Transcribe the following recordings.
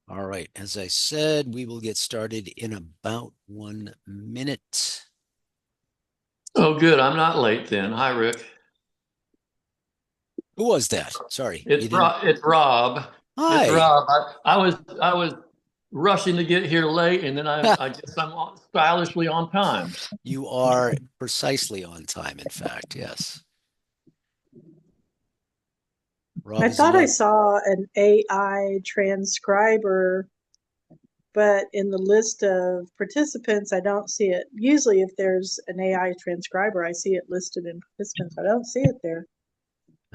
All right. As I said, we will get started in about 1 minute. Oh, good. I'm not late then. Hi, Rick. Who was that? Sorry, you It's didn't. Rob. It's Rob. It's Hi. Rob. I was rushing to get here late, and then I guess I'm stylishly on time. You are precisely on time, in fact. Yes. Rob I is a thought I young. saw an AI transcriber, but in the list of participants, I don't see it. Usually, if there's an AI transcriber, I see it listed in participants. I don't see it there.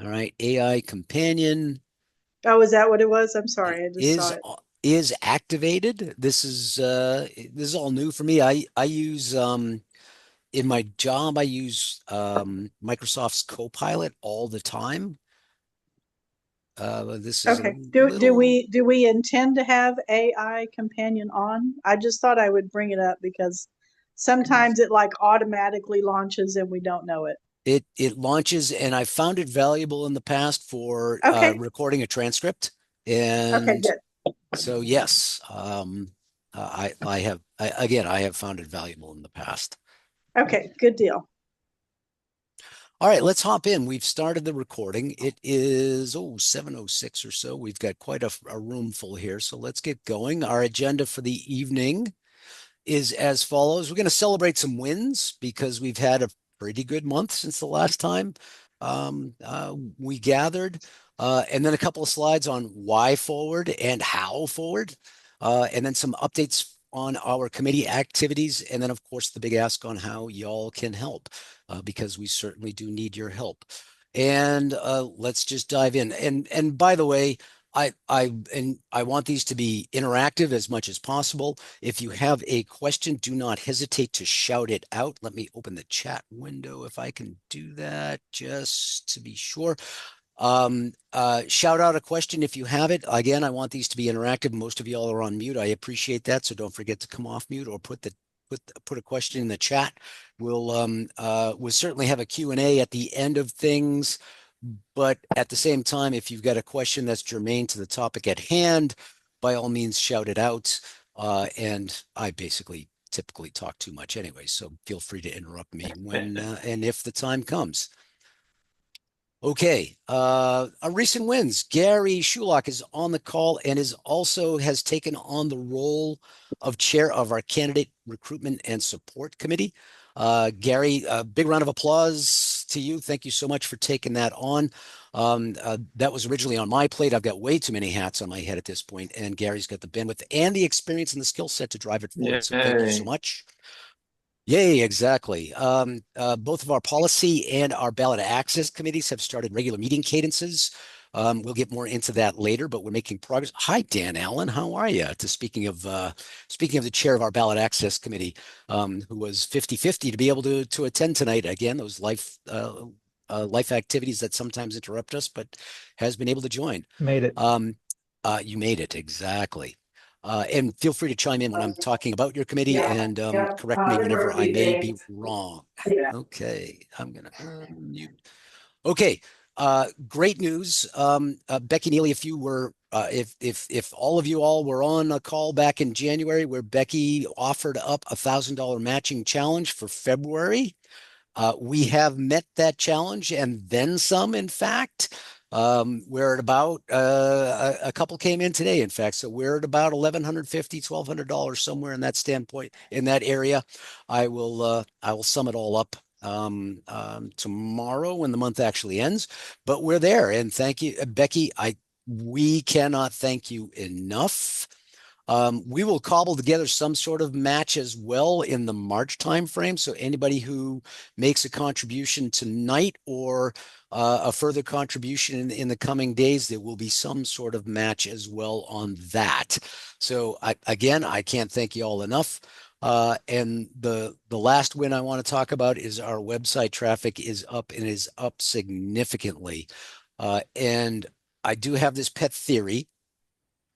All right. AI companion Oh, is that what it was? I'm sorry, I just saw is it. is activated. This is all new for me. I use in my job I use Microsoft's Copilot all the time. This is a Okay. Do little. we intend to have AI companion on? I just thought I would bring it up because sometimes it like automatically launches and we don't know it. It launches, and I found it valuable in the past for Okay. recording a transcript. Okay, And good. so, yes, I have found it valuable in the past. Okay, good deal. All right, let's hop in. We've started the recording. It is 7:06 or so. We've got quite a room full here, so let's get going. Our agenda for the evening is as follows. We're going to celebrate some wins because we've had a pretty good month since the last time we gathered, and then a couple of slides on why forward and how forward, and then some updates on our committee activities, and then, of course, the big ask on how y'all can help, because we certainly do need your help. And let's just dive in. And by the way, I want these to be interactive as much as possible. If you have a question, do not hesitate to shout it out. Let me open the chat window if I can do that, just to be sure. Shout out a question if you have it. Again, I want these to be interactive. Most of y'all are on mute. I appreciate that. So don't forget to come off mute or put a question in the chat. We'll certainly have a Q&A at the end of things. But at the same time, if you've got a question that's germane to the topic at hand, by all means, shout it out. And I basically typically talk too much anyway, so feel free to interrupt me when and if the time comes. Okay, our recent wins. Gary Shulock is on the call and is also has taken on the role of chair of our candidate recruitment and support committee. Gary, a big round of applause to you. Thank you so much for taking that on. That was originally on my plate. I've got way too many hats on my head at this point, and Gary's got the bandwidth and the experience and the skill set to drive it forward. So thank you so Yay. much. Yay, exactly. Both of our policy and our ballot access committees have started regular meeting cadences. We'll get more into that later, but we're making progress. Hi, Dan Allen. How are you? Speaking of the chair of our ballot access committee, who was 50-50 to be able to attend tonight. Again, those life activities that sometimes interrupt us, but has been able to join. Made it. You made it, exactly. And feel free to chime in when I'm talking about your committee and correct me whenever I may be wrong. Okay, I'm gonna mute. Okay, great news. Becky Neely, if you were, if all of you all were on a call back in January where Becky offered up $1,000 matching challenge for February, we have met that challenge and then some, in fact. We're at about a couple came in today, in fact. So we're at about $1,150, $1,200 somewhere in that standpoint, in that area. I will sum it all up tomorrow when the month actually ends. But we're there, and thank you, Becky. We cannot thank you enough. We will cobble together some sort of match as well in the March timeframe. So anybody who makes a contribution tonight or a further contribution in the coming days, there will be some sort of match as well on that. So again, I can't thank you all enough. And the last win I want to talk about is our website traffic is up and is up significantly. And I do have this pet theory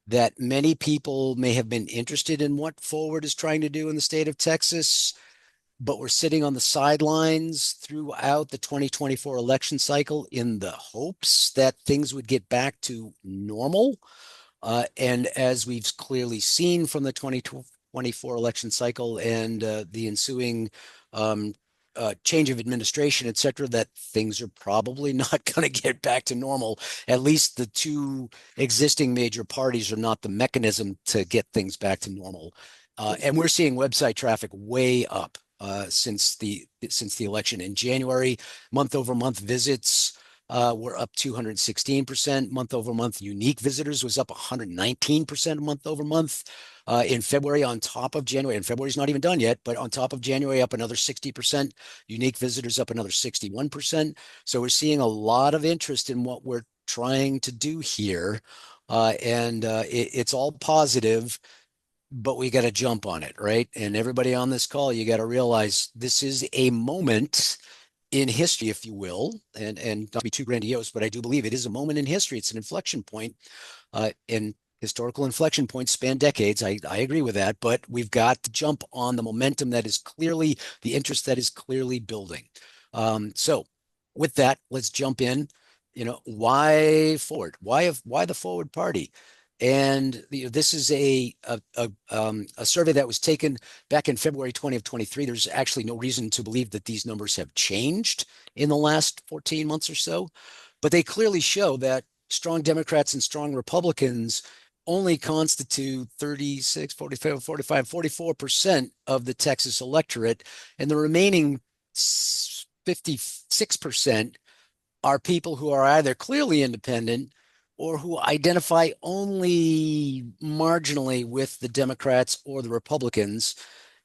that many people may have been interested in what Forward is trying to do in the state of Texas, but we're sitting on the sidelines throughout the 2024 election cycle in the hopes that things would get back to normal. And as we've clearly seen from the 2024 election cycle and the ensuing um, change of administration, et cetera, that things are probably not going to get back to normal. At least the two existing major parties are not the mechanism to get things back to normal. And we're seeing website traffic way up since the election in January. Month over month visits were up 216%. Month over month unique visitors was up 119% month over month. In February, on top of January, and February's not even done yet, but on top of January, up another 60%. Unique visitors up another 61%. So we're seeing a lot of interest in what we're trying to do here. It's all positive, but we got to jump on it, right? And everybody on this call, you got to realize this is a moment in history, if you will, and not to be too grandiose, but I do believe it is a moment in history. It's an inflection point, and historical inflection points span decades. I agree with that, but we've got to jump on the momentum that is clearly the interest that is clearly building. So with that, let's jump in. Why forward? Why the forward party? And this is a survey that was taken back in February 20 of 23. There's actually no reason to believe that these numbers have changed in the last 14 months or so, but they clearly show that strong Democrats and strong Republicans only constitute 36, 45, 45, 44% of the Texas electorate, and the remaining 56% are people who are either clearly independent or who identify only marginally with the Democrats or the Republicans.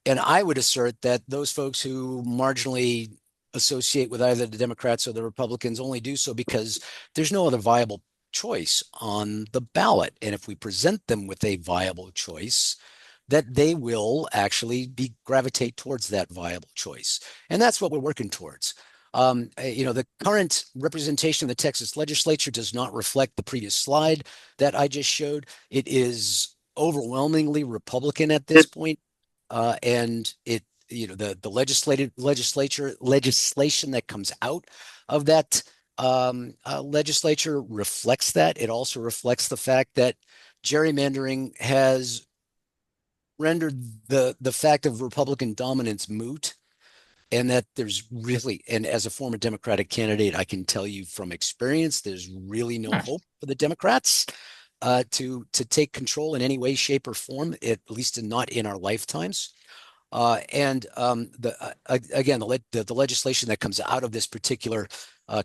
And I would assert that those folks who marginally associate with either the Democrats or the Republicans only do so because there's no other viable choice on the ballot. And if we present them with a viable choice, that they will actually gravitate towards that viable choice. And that's what we're working towards. The current representation of the Texas legislature does not reflect the previous slide that I just showed. It is overwhelmingly Republican at this point, and the legislation that comes out of that legislature reflects that. It also reflects the fact that gerrymandering has rendered the fact of Republican dominance moot, and that there's really, and as a former Democratic candidate, I can tell you from experience, there's really no hope for the Democrats to take control in any way, shape, or form, at least not in our lifetimes. Again, the legislation that comes out of this particular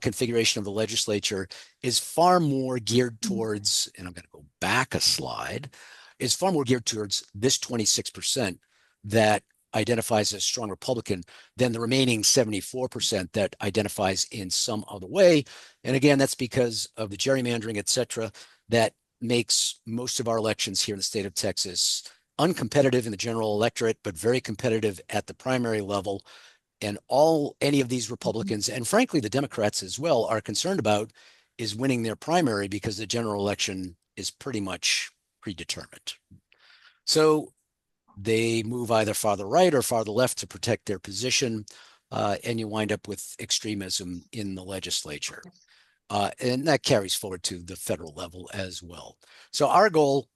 configuration of the legislature is far more geared towards, and I'm going to go back a slide, is far more geared towards this 26% that identifies as strong Republican than the remaining 74% that identifies in some other way. And again, that's because of the gerrymandering, et cetera, that makes most of our elections here in the state of Texas uncompetitive in the general electorate, but very competitive at the primary level. And all any of these Republicans, and frankly, the Democrats as well, are concerned about is winning their primary, because the general election is pretty much predetermined. So they move either farther right or farther left to protect their position, and you wind up with extremism in the legislature. And that carries forward to the federal level as well. So our goal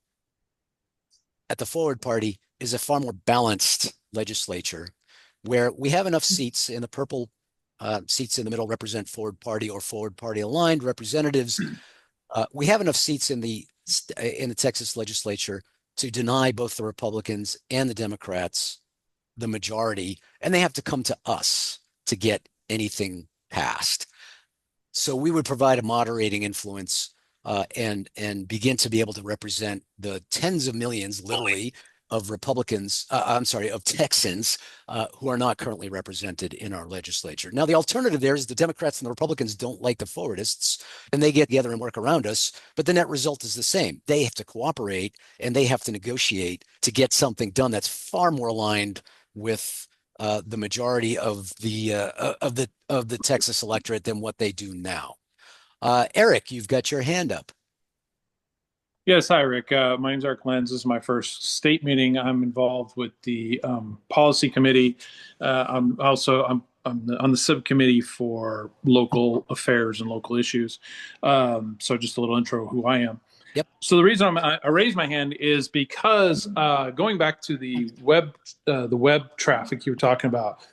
at the Forward Party is a far more balanced legislature where we have enough seats, in the purple seats in the middle represent Forward Party or Forward Party aligned representatives. We have enough seats in the Texas legislature to deny both the Republicans and the Democrats the majority, and they have to come to us to get anything passed. So we would provide a moderating influence and begin to be able to represent the tens of millions, literally, of Republicans, of Texans who are not currently represented in our legislature. Now, the alternative there is the Democrats and the Republicans don't like the forwardists, and they get together and work around us, but the net result is the same. They have to cooperate, and they have to negotiate to get something done that's far more aligned with the majority of the Texas electorate than what they do now. Eric, you've got your hand up. Yes, hi, Rick. My name's Art Lenz. This is my first state meeting. I'm involved with the policy committee. I'm on the subcommittee for local affairs and local issues. So just a little intro of who I am. Yep. So the reason I raised my hand is because going back to the web traffic you were talking about.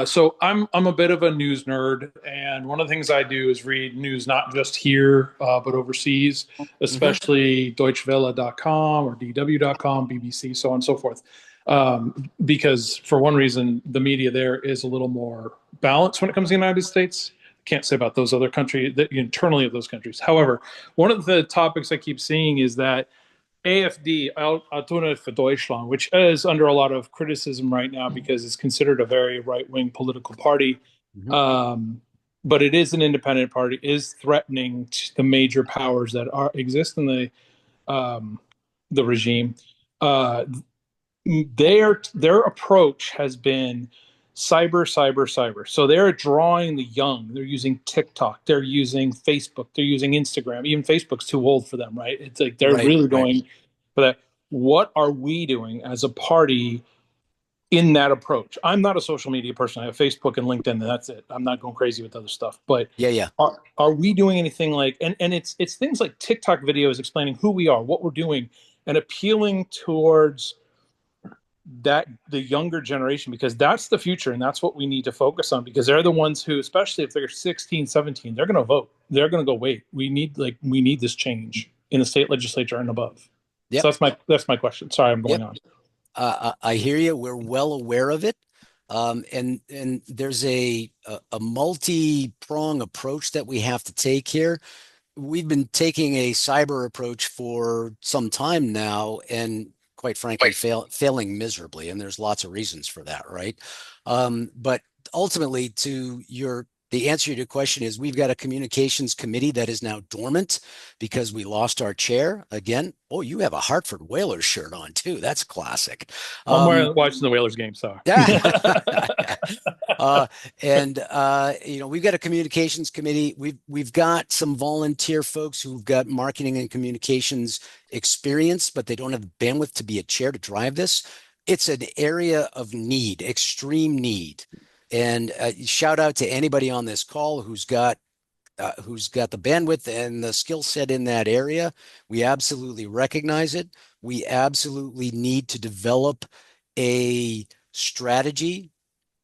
So I'm a bit of a news nerd, and one of the things I do is read news not just here but overseas, Hmm. especially DeutscheWelle.com or DW.com, BBC, so on and so forth. Because for one reason, the media there is a little more balanced when it comes to the United States. Can't say about those other countries, that internally of those countries. However, one of the topics I keep seeing is that AfD, Altona for Deutschland, which is under a lot of criticism right now because it's considered a very right wing political party. Hmm. Um, but it is an independent party, is threatening the major powers that exist in the regime. Uh, their approach has been cyber, cyber, cyber. So they're drawing the young. They're using TikTok. They're using Facebook. They're using Instagram. Even Facebook's too old for them, right? It's like they're Right, really right. going for that. What are we doing as a party in that approach? I'm not a social media person. I have Facebook and LinkedIn, and that's it. I'm not going crazy with other stuff. But Yeah, yeah. are we doing anything like and it's things like TikTok videos explaining who we are, what we're doing, and appealing towards that the younger generation, because that's the future and that's what we need to focus on, because they're the ones who, especially if they're 16, 17, they're going to vote. They're going to go, wait, we need this change in the state legislature and above. Yep, So that's my question. Sorry, I'm going yep. on. I hear you. We're well aware of it. And there's a multi-prong approach that we have to take here. We've been taking a cyber approach for some time now, and quite frankly, failing miserably. And there's lots of reasons for that, right? But ultimately, the answer to your question is we've got a communications committee that is now dormant because we lost our chair again. Oh, you have a Hartford Whalers shirt on too. That's classic. I'm Um, watching the Whalers game, so. yeah. Uh, and we've got a communications committee. We've got some volunteer folks who've got marketing and communications experience, but they don't have the bandwidth to be a chair to drive this. It's an area of need, extreme need. And shout out to anybody on this call who's got the bandwidth and the skill set in that area. We absolutely recognize it. We absolutely need to develop a strategy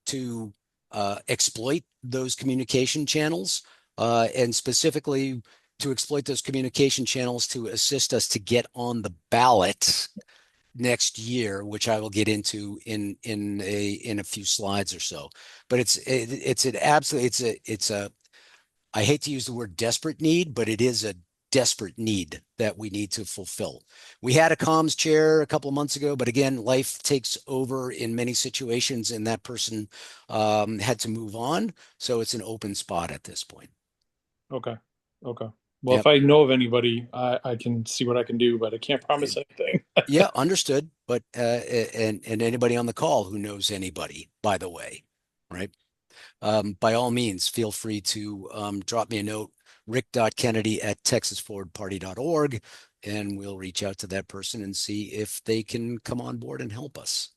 to exploit those communication channels, and specifically to exploit those communication channels to assist us to get on the ballot next year, which I will get into in a few slides or so. But it's an absolute it's a I hate to use the word desperate need, but it is a desperate need that we need to fulfill. We had a comms chair a couple of months ago, but again, life takes over in many situations, and that person had to move on. So it's an open spot at this point. Okay. Okay. Well, if Yep. I know of anybody, I can see what I can do, but I can't promise anything. Yeah, understood. But and anybody on the call who knows anybody, by the way, right? By all means, feel free to drop me a note, rick.kennedy@texasforwardparty.org, and we'll reach out to that person and see if they can come on board and help us.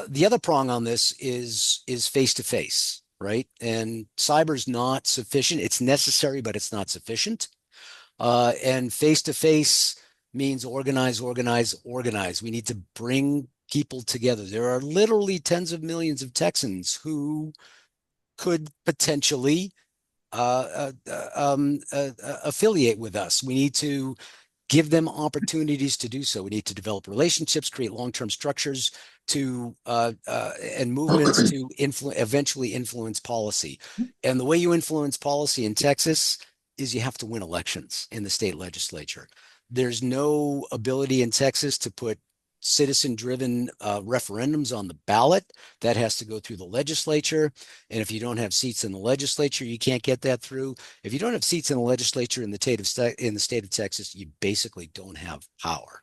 The other prong on this is face to face, right? And cyber's not sufficient. It's necessary, but it's not sufficient. And face to face means organize, organize, organize. We need to bring people together. There are literally tens of millions of Texans who could potentially affiliate with us. We need to give them opportunities to do so. We need to develop relationships, create long-term structures to and movements to eventually influence policy. And the way you influence policy in Texas is you have to win elections in the state legislature. There's no ability in Texas to put citizen-driven referendums on the ballot. That has to go through the legislature. And if you don't have seats in the legislature, you can't get that through. If you don't have seats in the legislature in the state of Texas, you basically don't have power.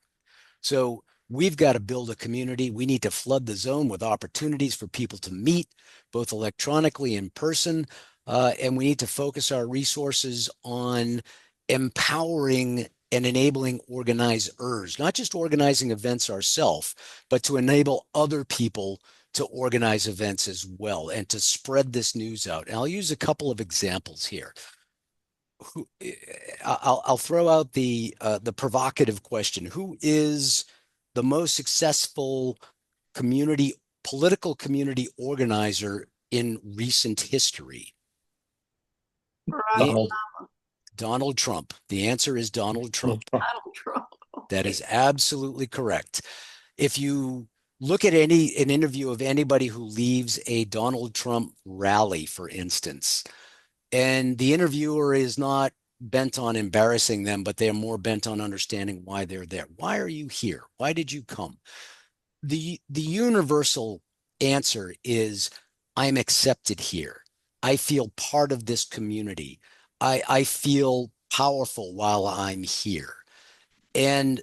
So we've got to build a community. We need to flood the zone with opportunities for people to meet, both electronically and in person. And we need to focus our resources on empowering and enabling organizers, not just organizing events ourselves, but to enable other people to organize events as well and to spread this news out. And I'll use a couple of examples here. I'll throw out the provocative question: who is the most successful community political community organizer in recent history? Barack Donald. Donald Trump. The answer is Donald Trump. Donald Trump. That is absolutely correct. If you look at an interview of anybody who leaves a Donald Trump rally, for instance, and the interviewer is not bent on embarrassing them, but they're more bent on understanding why they're there. Why are you here? Why did you come? The universal answer is, I'm accepted here. I feel part of this community. I feel powerful while I'm here. And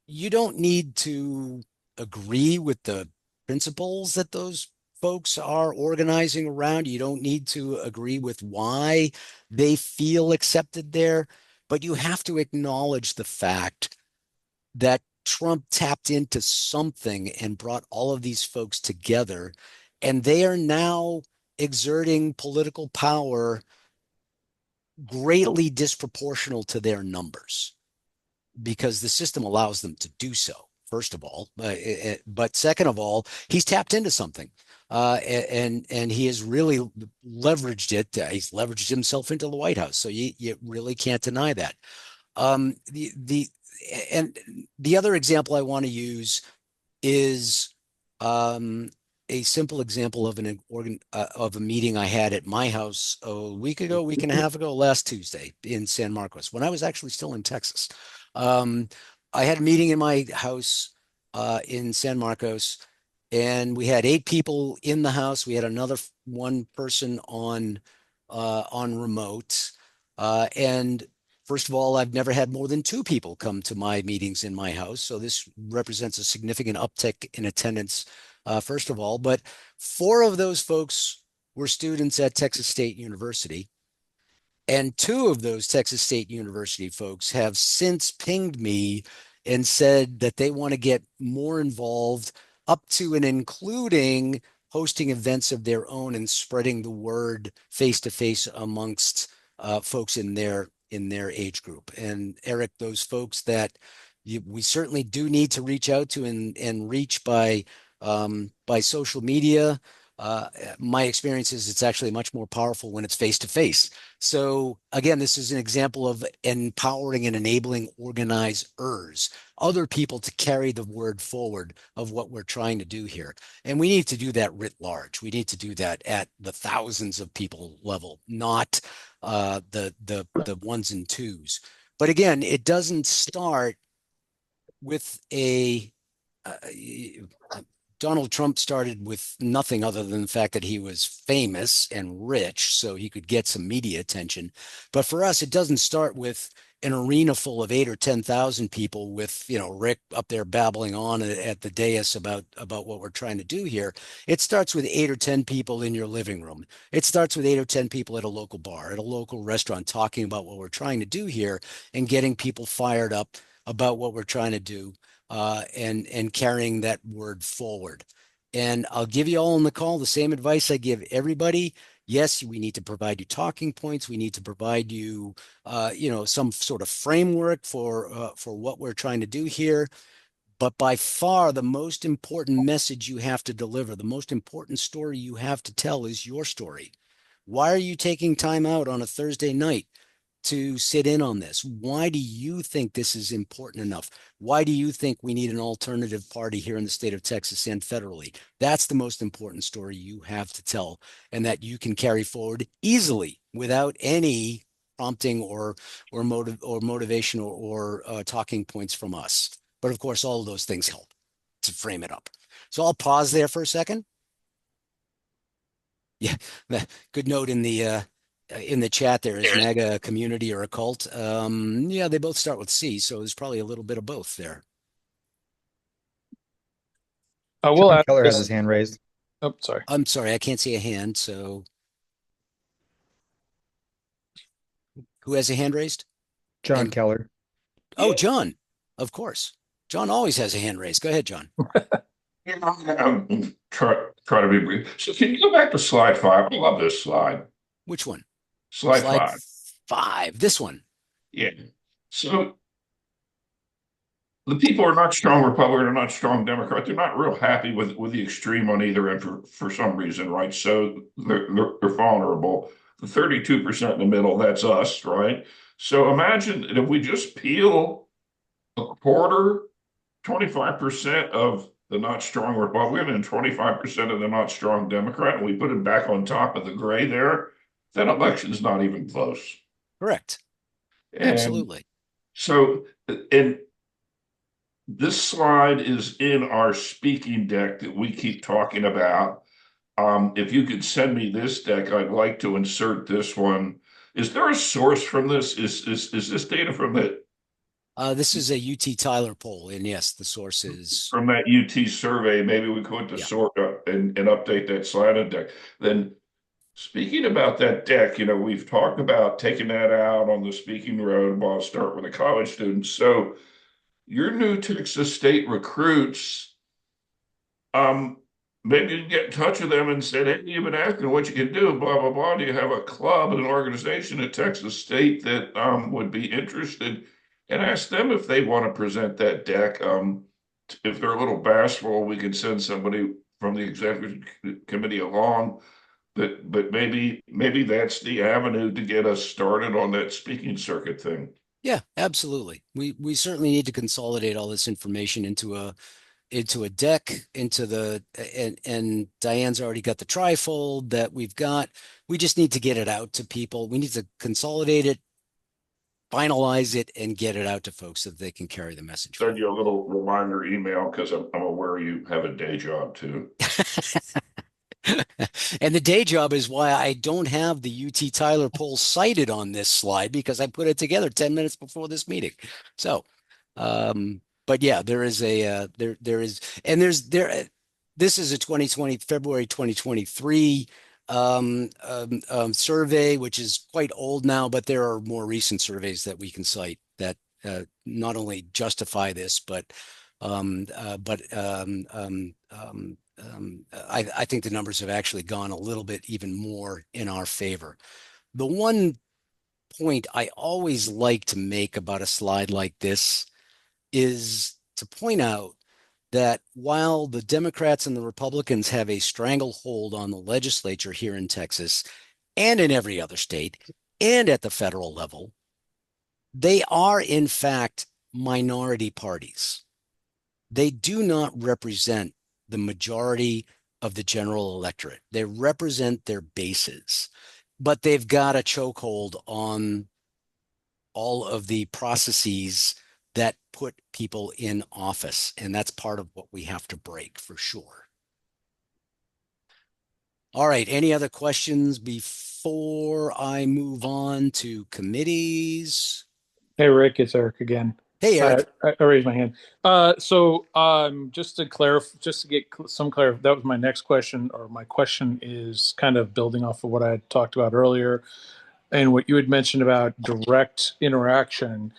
you don't need to agree with the principles that those folks are organizing around. You don't need to agree with why they feel accepted there, but you have to acknowledge the fact that Trump tapped into something and brought all of these folks together, and they are now exerting political power greatly disproportional to their numbers because the system allows them to do so, first of all. But second of all, he's tapped into something. And he has really leveraged it. He's leveraged himself into the White House. So you really can't deny that. Um, the and the other example I want to use is um, a simple example of an organ of a meeting I had at my house a week and a half ago, last Tuesday in San Marcos, when I was actually still in Texas. Um, I had a meeting in my house in San Marcos, and we had 8 people in the house. We had another one person on remote, and first of all, I've never had more than 2 people come to my meetings in my house. So this represents a significant uptick in attendance, first of all. But 4 of those folks were students at Texas State University. And 2 of those Texas State University folks have since pinged me and said that they want to get more involved, up to and including hosting events of their own and spreading the word face to face amongst folks in their age group. And Eric, those folks that we certainly do need to reach out to and reach by social media. My experience is it's actually much more powerful when it's face to face. So again, this is an example of empowering and enabling organizers, other people to carry the word forward of what we're trying to do here. And we need to do that writ large. We need to do that at the thousands of people level, not the ones and twos. But again, it doesn't start with a Donald Trump started with nothing other than the fact that he was famous and rich, so he could get some media attention. But for us, it doesn't start with an arena full of 8 or 10,000 people with, Rick up there babbling on at the dais about what we're trying to do here. It starts with 8 or 10 people in your living room. It starts with 8 or 10 people at a local bar, at a local restaurant, talking about what we're trying to do here and getting people fired up about what we're trying to do, and carrying that word forward. And I'll give you all on the call the same advice I give everybody. Yes, we need to provide you talking points. We need to provide you, some sort of framework for what we're trying to do here. But by far, the most important message you have to deliver, the most important story you have to tell is your story. Why are you taking time out on a Thursday night to sit in on this? Why do you think this is important enough? Why do you think we need an alternative party here in the state of Texas and federally? That's the most important story you have to tell, and that you can carry forward easily without any prompting or motivation or talking points from us. But of course, all of those things help to frame it up. So I'll pause there for a second. Yeah, good note in the chat there. Is MAGA a community or a cult? Yeah, they both start with C, so there's probably a little bit of both there. I will John ask Keller has this. his hand raised. Oh, sorry. I'm sorry, I can't see a hand. So who has a hand raised? John And Keller. Oh, John, of course. John always has a hand raised. Go ahead, John. Yeah, try to be brief. So can you go back to slide five? I love this slide. Which one? Slide Slide five. 5. This one. Yeah. So the people are not strong Republican, are not strong Democrat. They're not real happy with the extreme on either end for some reason, right? So they're vulnerable. The 32% in the middle, that's us, right? So imagine if we just peel a quarter, 25% of the not strong Republican and 25% of the not strong Democrat, and we put it back on top of the gray there, that election's not even close. Correct. And Absolutely. so, and this slide is in our speaking deck that we keep talking about. If you could send me this deck, I'd like to insert this one. Is there a source from this? Is this data This is a UT Tyler poll, and yes, the source is that UT survey? Maybe we could to yeah. sort up and update that slide deck. Then speaking about that deck, we've talked about taking that out on the speaking road. Well, I'll start with the college students. So your new Texas State recruits, maybe you can get in touch with them and say, hey, you've been asking what you can do, blah, blah, blah. Do you have a club, an organization at Texas State that would be interested? And ask them if they want to present that deck. If they're a little bashful, we can send somebody from the executive committee along. But maybe that's the avenue to get us started on that speaking circuit thing. Yeah, absolutely. We certainly need to consolidate all this information into a deck, into the and Diane's already got the trifold that we've got. We just need to get it out to people. We need to consolidate it, finalize it, and get it out to folks so that they can carry the message Send forward. you a little reminder email because I'm aware you have a day job too. And the day job is why I don't have the UT Tyler poll cited on this slide because I put it together 10 minutes before this meeting. So, but yeah, there is there is, and this is a 2020, February 2023 survey, which is quite old now, but there are more recent surveys that we can cite that not only justify this, but I think the numbers have actually gone a little bit even more in our favor. The one point I always like to make about a slide like this is to point out that while the Democrats and the Republicans have a stranglehold on the legislature here in Texas and in every other state and at the federal level, they are in fact minority parties. They do not represent the majority of the general electorate. They represent their bases, but they've got a chokehold on all of the processes that put people in office. And that's part of what we have to break for sure. All right. Any other questions before I move on to committees? Hey, Rick, it's Eric again. Hey, Eric. I raised my hand. Just to clarify, just to get some clarity, that was my next question, or my question is kind of building off of what I had talked about earlier and what you had mentioned about direct interaction.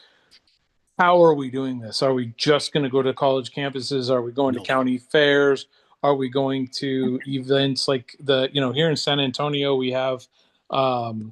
How are we doing this? Are we just going to go to college campuses? Are we going to county fairs? Are we going to events like here in San Antonio, we have the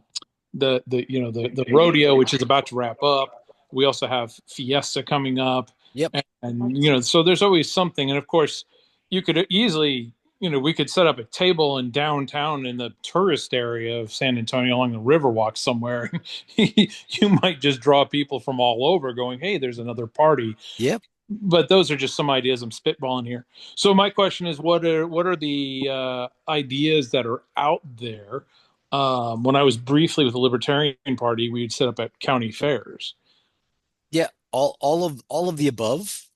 rodeo, which is about to wrap up. We also have Fiesta coming up. Yep. And so there's always something. And of course, you could easily, we could set up a table in downtown in the tourist area of San Antonio along the Riverwalk somewhere. You might just draw people from all over going, hey, there's another party. Yep. But those are just some ideas I'm spitballing here. So my question is, what are the ideas that are out there? When I was briefly with the Libertarian Party, we'd set up at county fairs. Yeah, all of the above,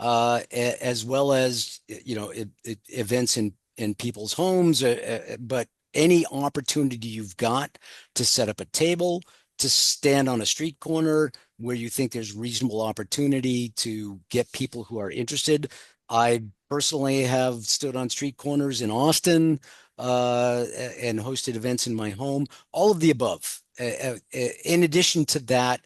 as well as events in people's homes, but any opportunity you've got to set up a table, to stand on a street corner where you think there's reasonable opportunity to get people who are interested. I personally have stood on street corners in Austin and hosted events in my home. All of the above. In addition to that,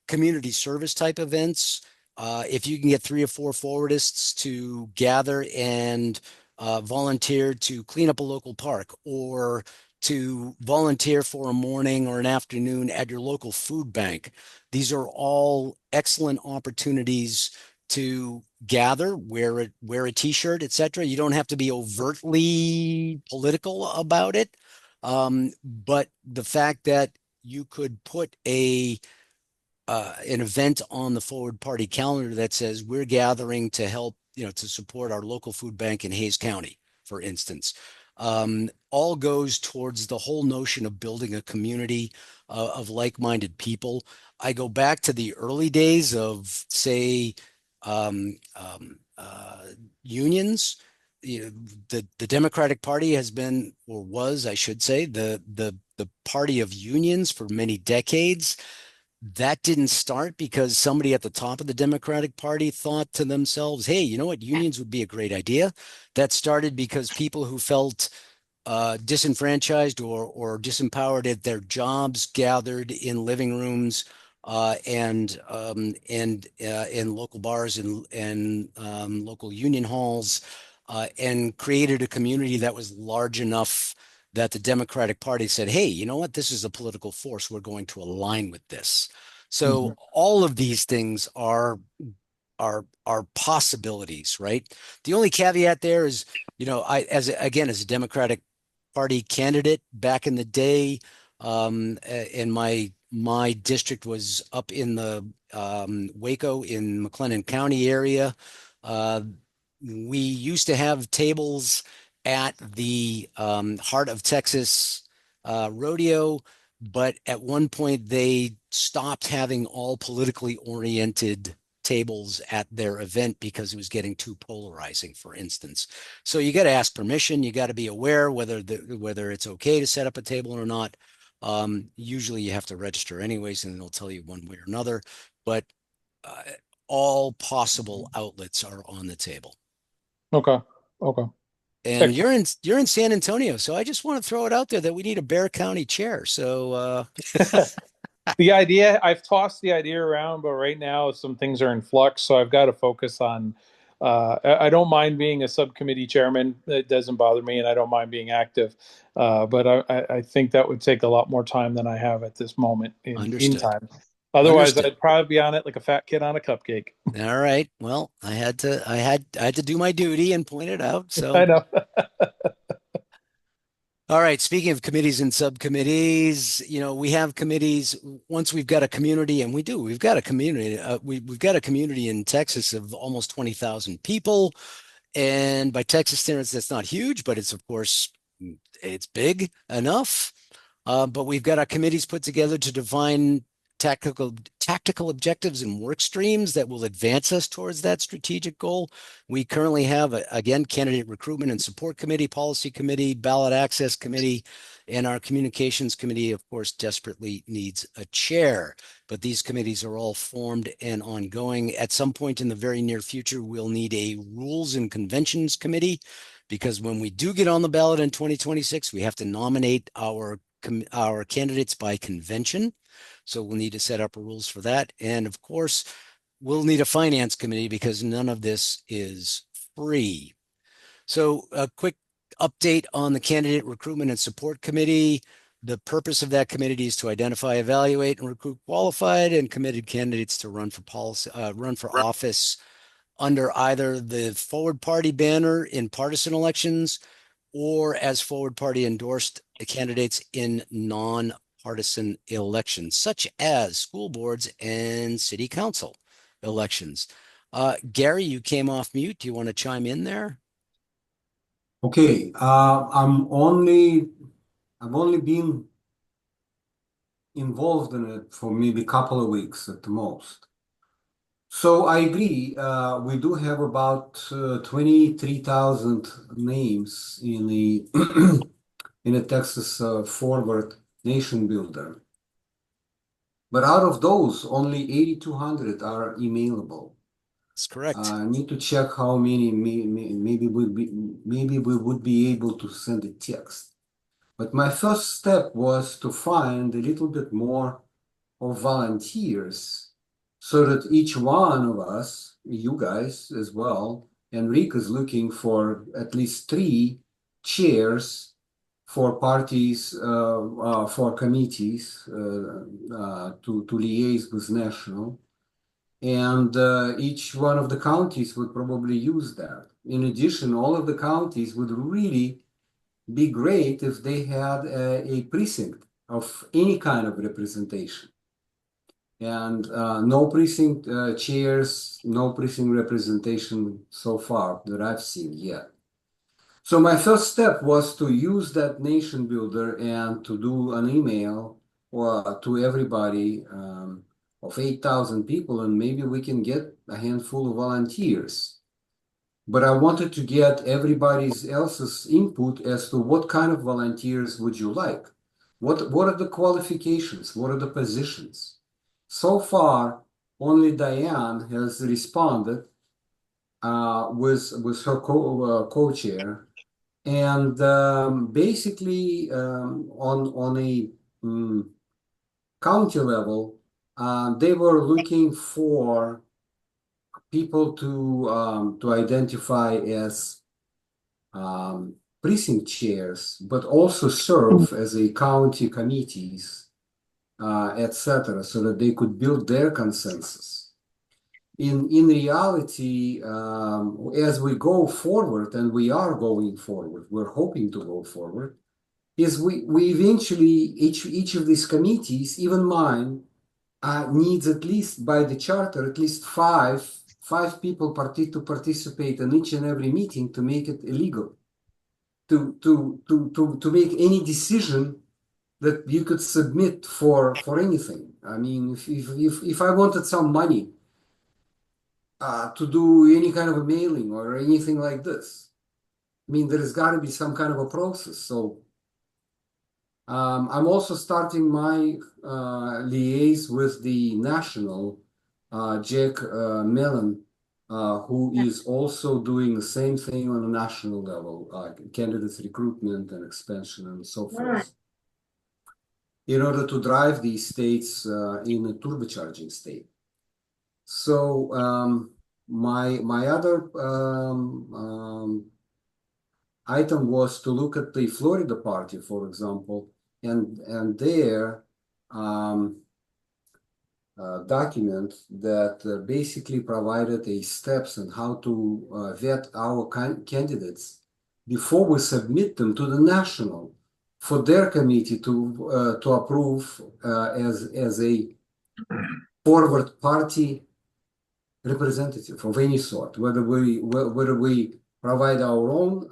community service type events. If you can get 3 or 4 forwardists to gather and volunteer to clean up a local park, or to volunteer for a morning or an afternoon at your local food bank. These are all excellent opportunities to gather, wear a t-shirt, etc. You don't have to be overtly political about it. But the fact that you could put an event on the forward party calendar that says we're gathering to help, to support our local food bank in Hayes County, for instance, all goes towards the whole notion of building a community of like-minded people. I go back to the early days of, say, unions. The Democratic Party has been, or was, I should say, the party of unions for many decades. That didn't start because somebody at the top of the Democratic Party thought to themselves, hey, you know what, unions would be a great idea. That started because people who felt disenfranchised or disempowered at their jobs gathered in living rooms and in local bars and local union halls, and created a community that was large enough that the Democratic Party said, hey, you know what? This is a political force. We're going to align with this. So all of these things are possibilities, right? The only caveat there is, as a Democratic Party candidate back in the day, and my district was up in the Waco in McLennan County area. We used to have tables at the Heart of Texas rodeo, but at one point they stopped having all politically oriented tables at their event because it was getting too polarizing, for instance. So you got to ask permission. You got to be aware whether it's okay to set up a table or not. Usually you have to register anyways, and they'll tell you one way or another. But uh, all possible outlets are on the table. Okay. Okay. And Excellent. you're in San Antonio, so I just want to throw it out there that we need a Bear County chair. So The idea, I've tossed the idea around, but right now some things are in flux, so I've got to focus on. I don't mind being a subcommittee chairman; it doesn't bother me, and I don't mind being active. But I think that would take a lot more time than I have at this moment in understood. time. Otherwise, Understood. I'd probably be on it like a fat kid on a cupcake. All right. Well, I had to do my duty and point it out. I So, know. all right. Speaking of committees and subcommittees, we have committees once we've got a community, and we do. We've got a community. We've got a community in Texas of almost 20,000 people. And by Texas standards, that's not huge, but it's, of course, it's big enough. But we've got our committees put together to define tactical objectives and work streams that will advance us towards that strategic goal. We currently have, again, candidate recruitment and support committee, policy committee, ballot access committee, and our communications committee, of course, desperately needs a chair. But these committees are all formed and ongoing. At some point in the very near future, we'll need a rules and conventions committee, because when we do get on the ballot in 2026, we have to nominate our candidates by convention. So we'll need to set up rules for that. And of course, we'll need a finance committee because none of this is free. So a quick update on the candidate recruitment and support committee. The purpose of that committee is to identify, evaluate, and recruit qualified and committed candidates to run for office under either the forward party banner in partisan elections or as forward party endorsed candidates in non-partisan elections, such as school boards and city council elections. Gary, you came off mute. Do you want to chime in there? Okay, I've only been involved in it for maybe a couple of weeks at the most. So I agree. We do have about 23,000 names in the in a Texas Forward Nation Builder. But out of those, only 8,200 are emailable. That's correct. I need to check how many. Maybe we would be able to send a text. But my first step was to find a little bit more of volunteers so that each one of us, you guys as well, Enrique is looking for at least 3 chairs for parties, for committees to liaise with national. And each one of the counties would probably use that. In addition, all of the counties would really be great if they had a precinct of any kind of representation. And no precinct chairs, no precinct representation so far that I've seen yet. So my first step was to use that nation builder and to do an email to everybody of 8,000 people, and maybe we can get a handful of volunteers. But I wanted to get everybody's else's input as to what kind of volunteers would you like? What are the qualifications? What are the positions? So far, only Diane has responded with her co-chair. And basically, on a county level, they were looking for people to identify as precinct chairs, but also serve as a county committees, etc., so that they could build their consensus. In reality, as we go forward, and we are going forward, we're hoping to go forward, is we eventually, each of these committees, even mine, needs at least by the charter, at least five people to participate in each and every meeting to make it illegal, to make any decision that you could submit for anything. I mean, if I wanted some money to do any kind of a mailing or anything like this, I mean, there has got to be some kind of a process. So I'm also starting my liaise with the national, Jack Mellon, who is also doing the same thing on a national level, candidates recruitment and expansion and so forth, in order to drive these states in a turbocharging state. So my other item was to look at the Florida party, for example, and their document that basically provided a steps on how to vet our candidates before we submit them to the national for their committee to approve as a forward party representative of any sort, whether we provide our own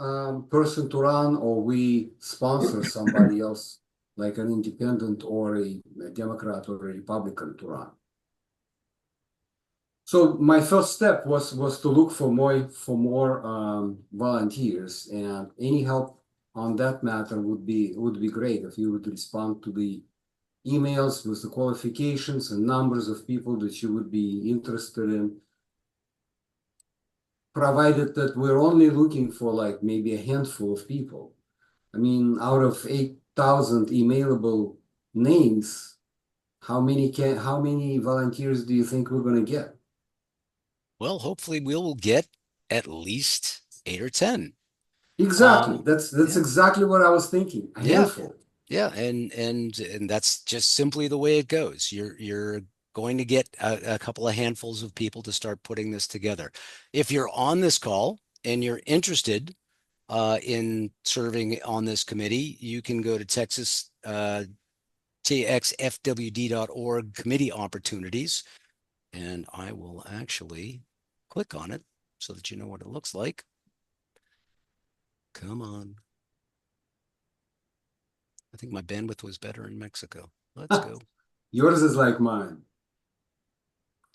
person to run or we sponsor somebody else, like an independent or a Democrat or a Republican to run. So my first step was to look for more volunteers, and any help on that matter would be great if you would respond to the emails with the qualifications and numbers of people that you would be interested in, provided that we're only looking for like maybe a handful of people. I mean, out of 8,000 emailable names, how many volunteers do you think we're going to get? Well, hopefully we will get at least 8 or 10. Exactly. That's yeah. exactly what I was thinking. A Yeah. handful. Yeah, and that's just simply the way it goes. You're going to get a couple of handfuls of people to start putting this together. If you're on this call and you're interested in serving on this committee, you can go to Texas txfwd.org committee opportunities, and I will actually click on it so that you know what it looks like. Come on. I think my bandwidth was better in Mexico. Let's go. Yours is like mine.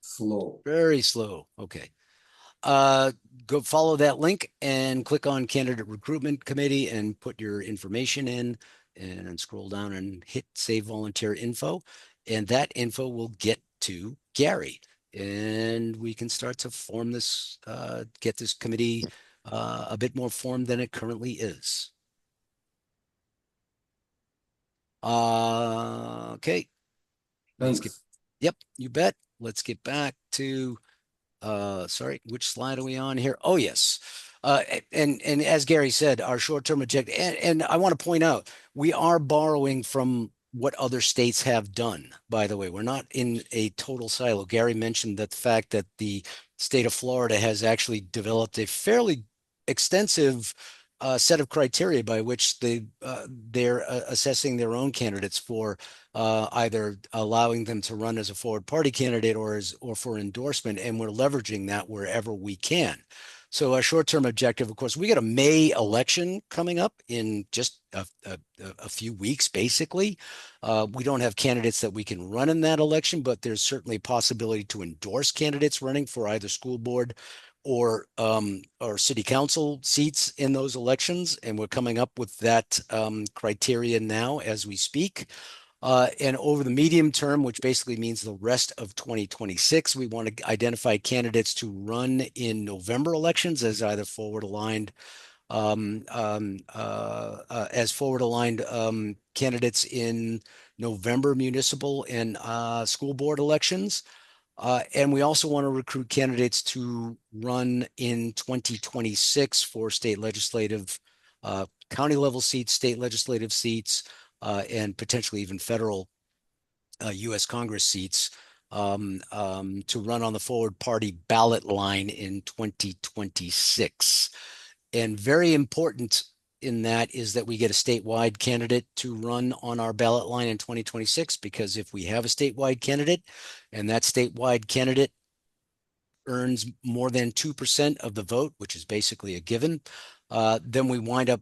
Slow. Very slow. Okay. Go follow that link and click on Candidate Recruitment Committee and put your information in and scroll down and hit Save Volunteer Info. And that info will get to Gary. And we can start to form this, get this committee a bit more formed than it currently is. Okay. Thanks. Yep, you bet. let's get back to, sorry, which slide are we on here? Oh, yes. And as Gary said, our short-term objective, and I want to point out, we are borrowing from what other states have done, by the way. We're not in a total silo. Gary mentioned that the fact that the state of Florida has actually developed a fairly extensive set of criteria by which they're assessing their own candidates for either allowing them to run as a forward party candidate or for endorsement, and we're leveraging that wherever we can. So our short-term objective, of course, we got a May election coming up in just a few weeks, basically. We don't have candidates that we can run in that election, but there's certainly a possibility to endorse candidates running for either school board or city council seats in those elections, and we're coming up with that criteria now as we speak. And over the medium term, which basically means the rest of 2026, we want to identify candidates to run in November elections as either forward aligned candidates in November municipal and school board elections. And we also want to recruit candidates to run in 2026 for state legislative, county level seats, state legislative seats, and potentially even federal U.S. Congress seats to run on the forward party ballot line in 2026. And very important in that is that we get a statewide candidate to run on our ballot line in 2026, because if we have a statewide candidate and that statewide candidate earns more than 2% of the vote, which is basically a given, then we wind up,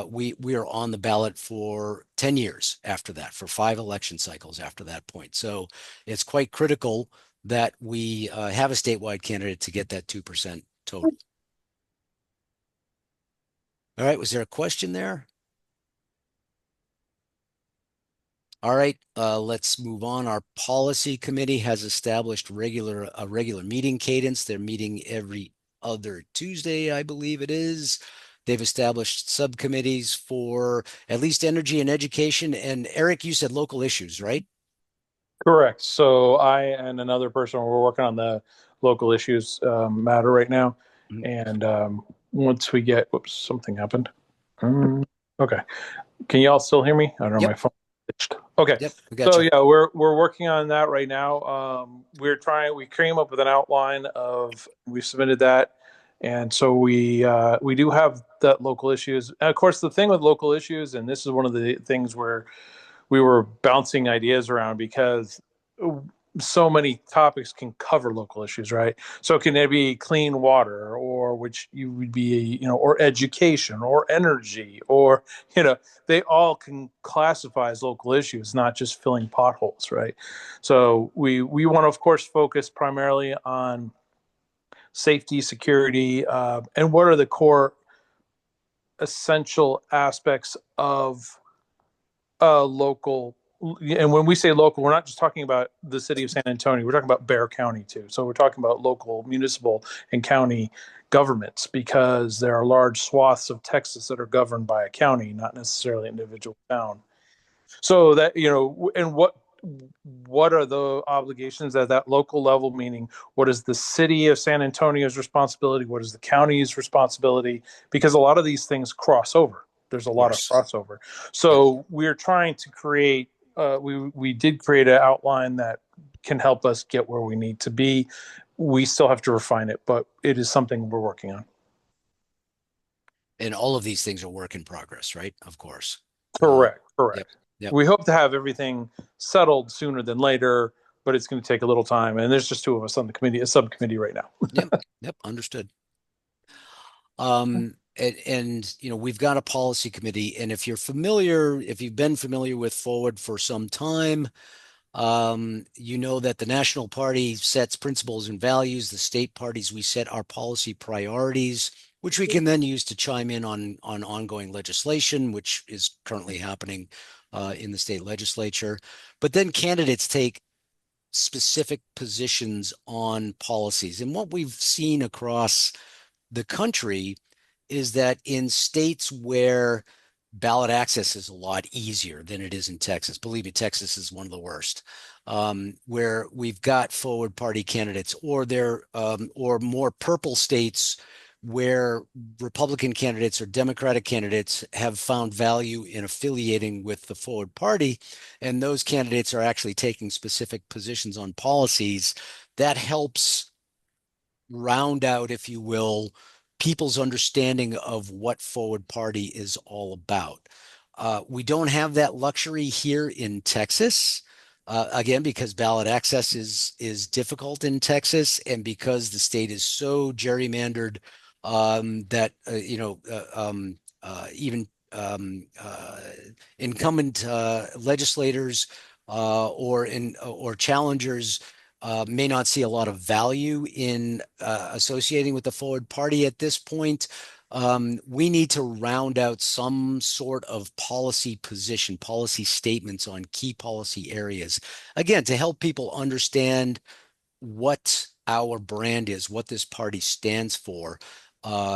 we are on the ballot for 10 years after that, for 5 election cycles after that point. So it's quite critical that we have a statewide candidate to get that 2% total. All right, was there a question there? All right, let's move on. Our policy committee has established a regular meeting cadence. They're meeting every other Tuesday, I believe it is. They've established subcommittees for at least energy and education. And Eric, you said local issues, right? Correct. So I and another person, we're working on the local issues matter right now. Mhm. And once we get, whoops, something happened. Okay. Can you all still hear me? I don't know, Yep. my phone glitched. Okay. Yep, we got So you. yeah, we're working on that right now. We came up with an outline of, we submitted that. And so we do have that local issues. And of course, the thing with local issues, and this is one of the things where we were bouncing ideas around, because so many topics can cover local issues, right? So can it be clean water, or which you would be, or education, or energy, or, they all can classify as local issues, not just filling potholes, right? So we want to, of course, focus primarily on safety, security, and what are the core essential aspects of local. And when we say local, we're not just talking about the city of San Antonio. We're talking about Bexar County too. So we're talking about local, municipal, and county governments, because there are large swaths of Texas that are governed by a county, not necessarily an individual town. So that, and what are the obligations at that local level? Meaning, what is the city of San Antonio's responsibility? What is the county's responsibility? Because a lot of these things cross over. There's a Of lot of course. crossover. Yep. So we're trying to create. We did create an outline that can help us get where we need to be. We still have to refine it, but it is something we're working on. And all of these things are work in progress, right? Of course. Correct. Yep. Correct. Yep. We hope to have everything settled sooner than later, but it's going to take a little time. And there's just 2 of us on the committee, a subcommittee right now. Yep. Understood. And we've got a policy committee, and if you've been familiar with Forward for some time, you know that the national party sets principles and values. The state parties, we set our policy priorities, which we can then use to chime in on ongoing legislation, which is currently happening in the state legislature. But then candidates take specific positions on policies. And what we've seen across the country is that in states where ballot access is a lot easier than it is in Texas. Believe me, Texas is one of the worst. Where we've got forward party candidates, or more purple states where Republican candidates or Democratic candidates have found value in affiliating with the forward party, and those candidates are actually taking specific positions on policies. That helps round out, if you will, people's understanding of what forward party is all about. We don't have that luxury here in Texas. Again, because ballot access is difficult in Texas, and because the state is so gerrymandered, that even incumbent legislators, or challengers may not see a lot of value in associating with the forward party at this point. We need to round out some sort of policy position, policy statements on key policy areas. Again, to help people understand what our brand is, what this party stands for,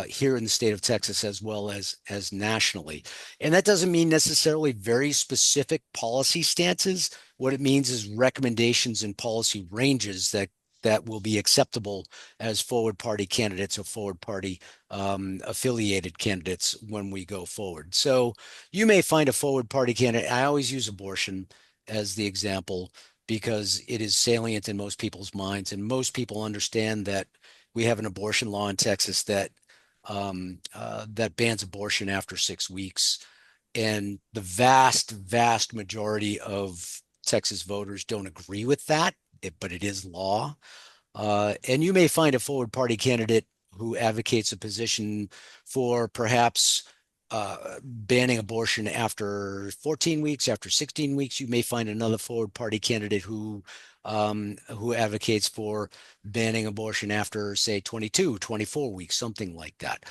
here in the state of Texas as well as nationally. And that doesn't mean necessarily very specific policy stances. What it means is recommendations and policy ranges that will be acceptable as forward party candidates or forward party affiliated candidates when we go forward. So you may find a forward party candidate. I always use abortion as the example because it is salient in most people's minds, and most people understand that we have an abortion law in Texas that bans abortion after 6 weeks, and the vast majority of Texas voters don't agree with that, but it is law. And you may find a forward party candidate who advocates a position for perhaps banning abortion after 14 weeks, after 16 weeks. You may find another forward party candidate who advocates for banning abortion after, say, 22, 24 weeks, something like that.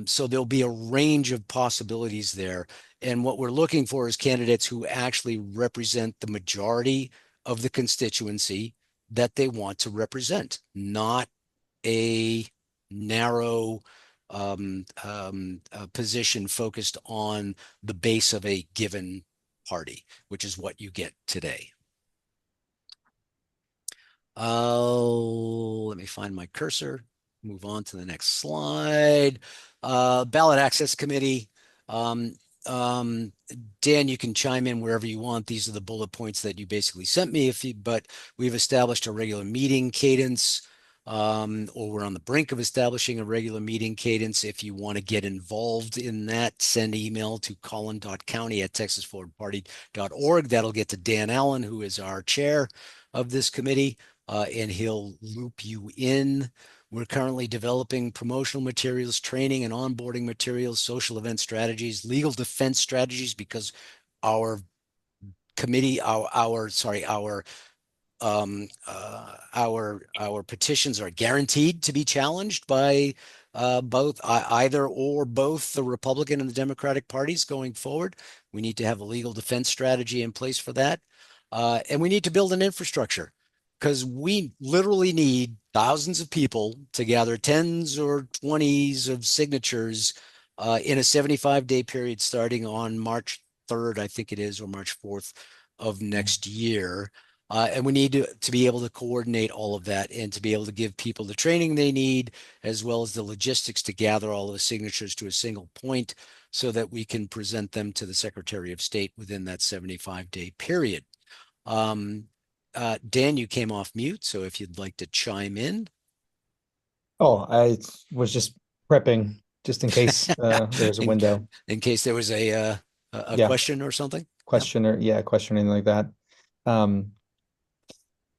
So there'll be a range of possibilities there. And what we're looking for is candidates who actually represent the majority of the constituency that they want to represent, not a narrow position focused on the base of a given party, which is what you get today. Let me find my cursor. Move on to the next slide. Ballot Access Committee. Dan, you can chime in wherever you want. These are the bullet points that you basically sent me. But we've established a regular meeting cadence, or we're on the brink of establishing a regular meeting cadence. If you want to get involved in that, send email to colin.county@texasforwardparty.org. That'll get to Dan Allen, who is our chair of this committee, and he'll loop you in. We're currently developing promotional materials, training and onboarding materials, social event strategies, legal defense strategies, because our committee, our petitions are guaranteed to be challenged by either or both the Republican and the Democratic parties going forward. We need to have a legal defense strategy in place for that. And we need to build an infrastructure, because we literally need thousands of people to gather tens or 20s of signatures in a 75-day period starting on March 3rd, I think it is, or March 4th of next year. And we need to be able to coordinate all of that and to be able to give people the training they need, as well as the logistics to gather all of the signatures to a single point so that we can present them to the Secretary of State within that 75-day period. Dan, you came off mute, so if you'd like to chime in. Oh, I was just prepping just in case there was a window. In case there was a Yeah. question or something. Question or question, anything like that.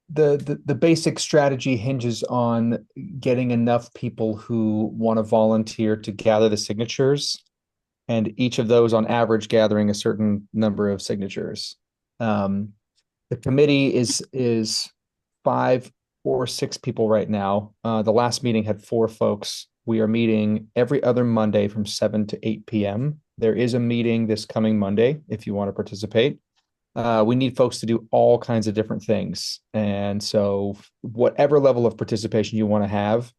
The basic strategy hinges on getting enough people who want to volunteer to gather the signatures, and each of those on average gathering a certain number of signatures. The committee is 5 or 6 people right now. The last meeting had 4 folks. We are meeting every other Monday from 7 to 8 p.m. There is a meeting this coming Monday if you want to participate. We need folks to do all kinds of different things. And so whatever level of participation you want to have,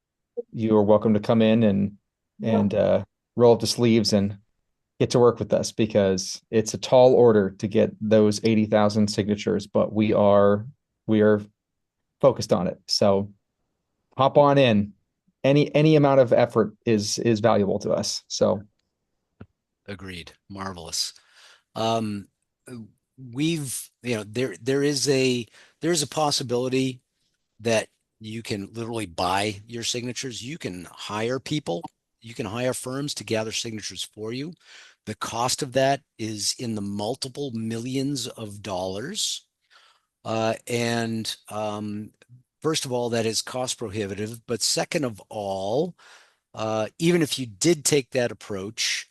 you are welcome to come in and roll up the sleeves and get to work with us because it's a tall order to get those 80,000 signatures, but we are focused on it. So hop on in. Any amount of effort is valuable to us. So Agreed. Marvelous. Um, there's a possibility that you can literally buy your signatures. You can hire people, you can hire firms to gather signatures for you. The cost of that is in the multiple millions of dollars. And First of all, that is cost prohibitive. But second of all, even if you did take that approach,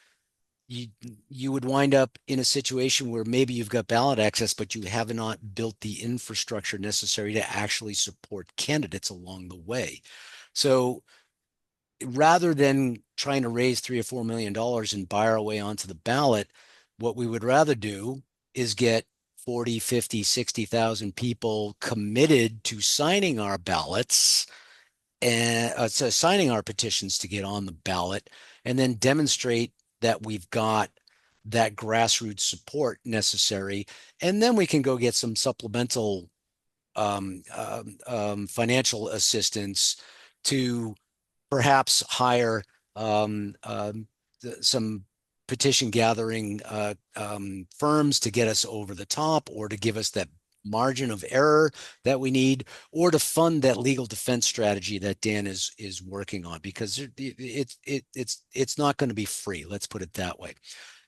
you you would wind up in a situation where maybe you've got ballot access, but you have not built the infrastructure necessary to actually support candidates along the way. So rather than trying to raise $3 or $4 million and buy our way onto the ballot, what we would rather do is get 40, 50, 60,000 people committed to signing our ballots and so signing our petitions to get on the ballot, and then demonstrate that we've got that grassroots support necessary. And then we can go get some supplemental financial assistance to perhaps hire um, um, some petition gathering firms to get us over the top, or to give us that margin of error that we need, or to fund that legal defense strategy that Dan is working on, because it's not going to be free. Let's put it that way.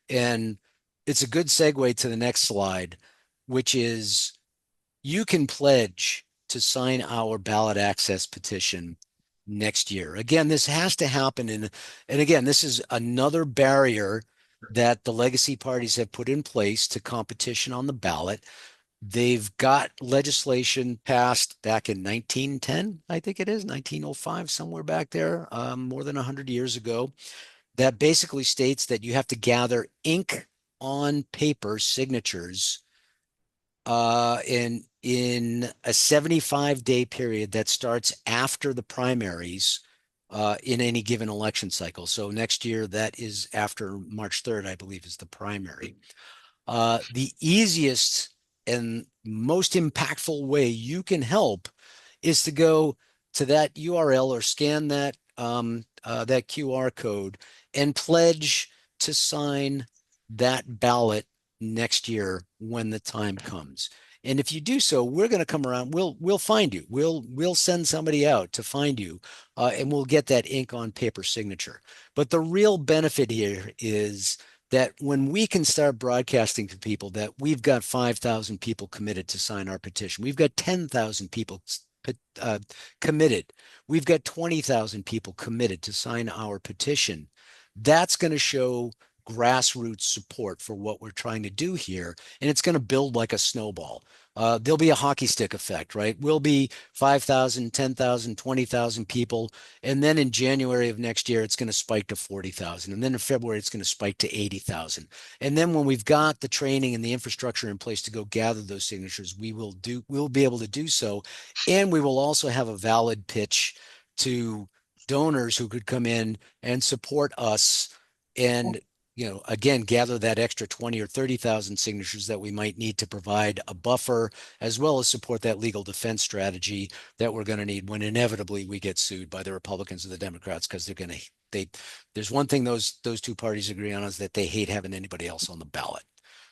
And it's a good segue to the next slide, which is you can pledge to sign our ballot access petition next year. Again, this has to happen and again, this is another barrier that the legacy parties have put in place to competition on the ballot. They've got legislation passed back in 1910, I think it is, 1905, somewhere back there, more than 100 years ago, that basically states that you have to gather ink on paper signatures in a 75-day period that starts after the primaries in any given election cycle. So next year, that is after March 3rd, I believe, is the primary. The easiest and most impactful way you can help is to go to that URL or scan that QR code and pledge to sign that ballot next year when the time comes. And if you do so, we're going to come around. We'll find you. We'll send somebody out to find you, and we'll get that ink on paper signature. But the real benefit here is that when we can start broadcasting to people that we've got 5,000 people committed to sign our petition, we've got 10,000 people committed, we've got 20,000 people committed to sign our petition, that's going to show grassroots support for what we're trying to do here. And it's going to build like a snowball. There'll be a hockey stick effect, right? We'll be 5,000, 10,000, 20,000 people. And then in January of next year, it's going to spike to 40,000. And then in February, it's going to spike to 80,000. And then when we've got the training and the infrastructure in place to go gather those signatures, we'll be able to do so. And we will also have a valid pitch to donors who could come in and support us and again, gather that extra 20 or 30,000 signatures that we might need to provide a buffer, as well as support that legal defense strategy that we're going to need when inevitably we get sued by the Republicans or the Democrats, because there's one thing those two parties agree on, is that they hate having anybody else on the ballot.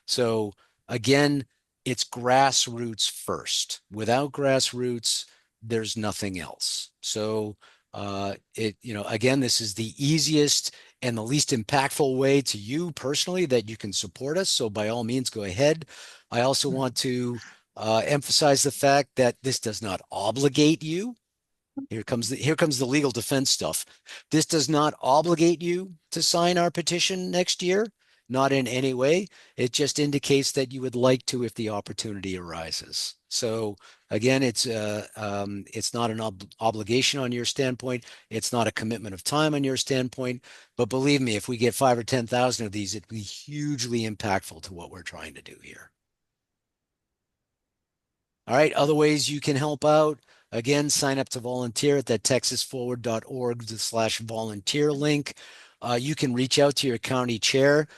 So again, it's grassroots first. Without grassroots, there's nothing else. So again, this is the easiest and the least impactful way to you personally that you can support us. So by all means, go ahead. I also want to emphasize the fact that this does not obligate you. Here comes the legal defense stuff. This does not obligate you to sign our petition next year, not in any way. It just indicates that you would like to if the opportunity arises. So again, it's not an obligation on your standpoint. It's not a commitment of time on your standpoint. But believe me, if we get 5 or 10,000 of these, it'd be hugely impactful to what we're trying to do here. All right, other ways you can help out. Again, sign up to volunteer at that texasforward.org/volunteer link. You can reach out to your county chair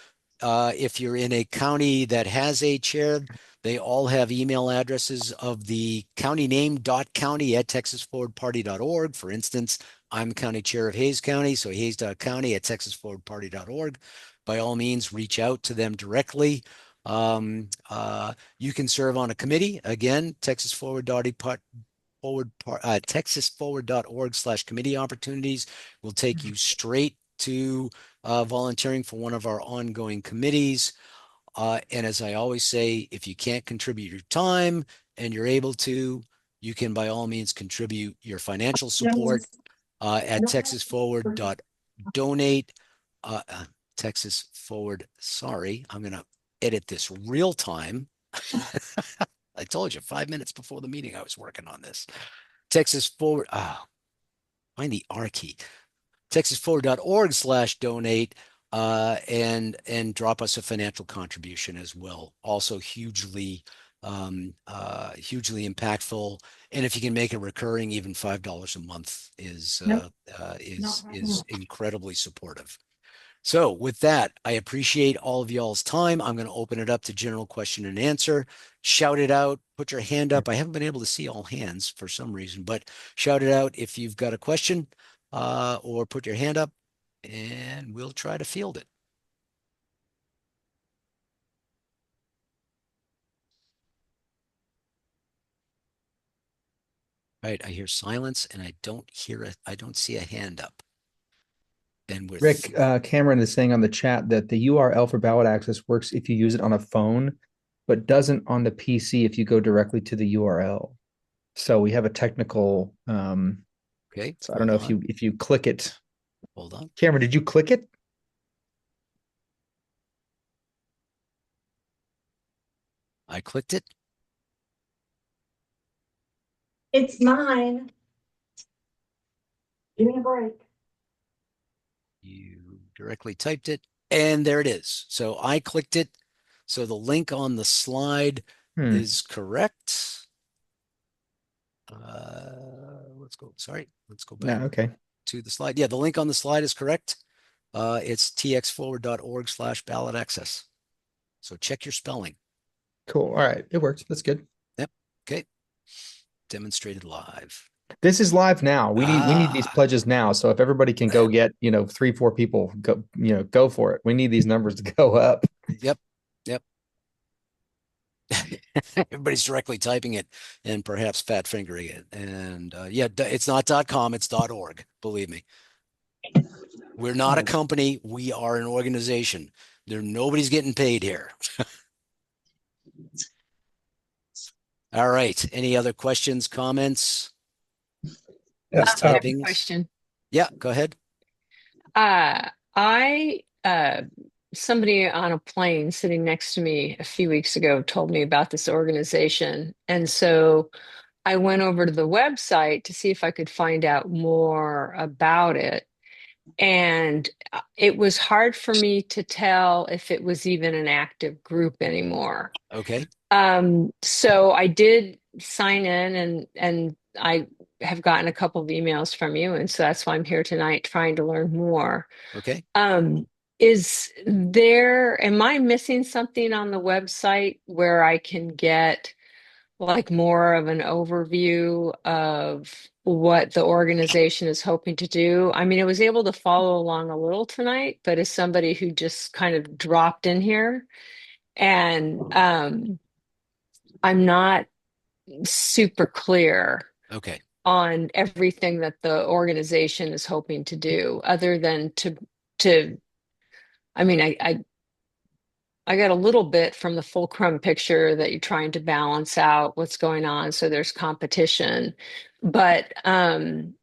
If you're in a county that has a chair, they all have email addresses of the county name .county@texasforwardparty.org. For instance, I'm county chair of Hayes County, so hayes.county@texasforwardparty.org. By all means, reach out to them directly. You can serve on a committee. Again, texasforward.org/committee opportunities will take you straight to volunteering for one of our ongoing committees. And as I always say, if you can't contribute your time and you're able to, you can by all means contribute your financial support at texasforward.donate. Texas Forward, sorry, I'm going to edit this real time. I told you 5 minutes before the meeting I was working on this. Texas Forward, find the R key. texasforward.org/donate and drop us a financial contribution as well. Also hugely impactful. And if you can make it recurring, even $5 a month is incredibly supportive. So with that, I appreciate all of y'all's time. I'm going to open it up to general question and answer. Shout it out, put your hand up. I haven't been able to see all hands for some reason, but shout it out if you've got a question or put your hand up and we'll try to field it. All right, I hear silence and I don't see a hand up. And with Rick, Cameron is saying on the chat that the URL for ballot access works if you use it on a phone, but doesn't on the PC if you go directly to the URL. So we have a technical. Okay. So I don't know if you click it. Hold on, Cameron. Did you click it? I clicked it. It's mine. Give me a break. You directly typed it, and there it is. So I clicked it. So the link on the slide is correct. Let's go. Sorry, let's go back. Okay. To the slide. Yeah, the link on the slide is correct. It's txforward.org/ballot access. So check your spelling. Cool. All right. It works. That's good. Yep. Okay. Demonstrated live. This is live now. We need these pledges now. So if everybody can go get, 3-4 people go for it. We need these numbers to go up. Yep. Everybody's directly typing it and perhaps fat fingering it. And yeah, it's not .com, it's .org. Believe me. We're not a company. We are an organization. Nobody's getting paid here. All right. Any other questions, comments? I have a question. Yeah, go ahead. Somebody on a plane sitting next to me a few weeks ago told me about this organization. And so I went over to the website to see if I could find out more about it. And it was hard for me to tell if it was even an active group anymore. Okay. So I did sign in and I have gotten a couple of emails from you. And so that's why I'm here tonight trying to learn more. Okay. Am I missing something on the website where I can get like more of an overview of what the organization is hoping to do? I mean, I was able to follow along a little tonight, but as somebody who just kind of dropped in here and I'm not super clear Okay. on everything that the organization is hoping to do, other than I mean, I got a little bit from the fulcrum picture that you're trying to balance out what's going on, so there's competition. But as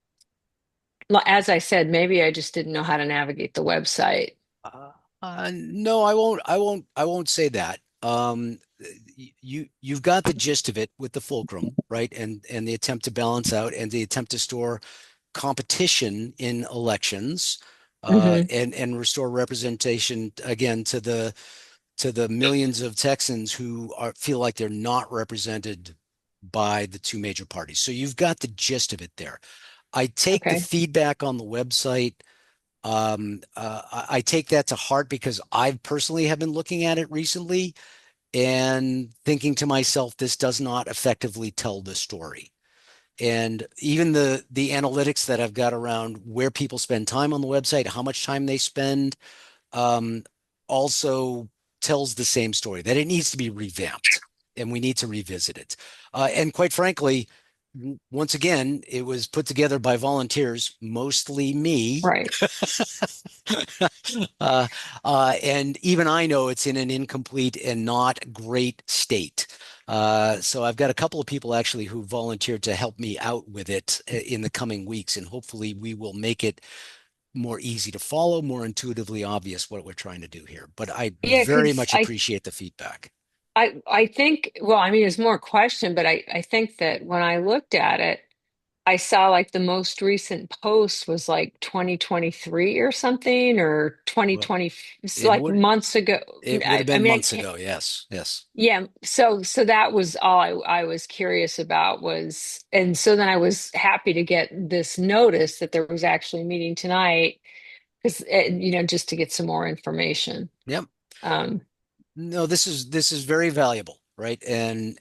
I said, maybe I just didn't know how to navigate the website. No, I won't say that. You've got the gist of it with the fulcrum, right? And the attempt to balance out and the attempt to store competition in elections, and restore representation again to the millions of Texans who feel like they're not represented by the two major parties. So you've got the gist of it there. I take the feedback on the website I take that to heart because I personally have been looking at it recently and thinking to myself, this does not effectively tell the story. And even the analytics that I've got around where people spend time on the website, how much time they spend, um, also tells the same story that it needs to be revamped and we need to revisit it. And quite frankly, once again, it was put together by volunteers, mostly me. Right. uh, and even I know it's in an incomplete and not great state. So I've got a couple of people actually who volunteered to help me out with it in the coming weeks, and hopefully we will make it more easy to follow, more intuitively obvious what we're trying to do here. But I Yeah, very because much appreciate the feedback. I think, well, I mean, it's more question, but I think that when I looked at it, I saw like the most recent post was like 2023 or something, or Well, 2020, it's it like would months ago. it would have I been mean, I months can't, ago. Yes, yes. yeah. So that was all I was curious about was, and so then I was happy to get this notice that there was actually a meeting tonight because, just to get some more information. Yep. Um, No, this is very valuable, right? And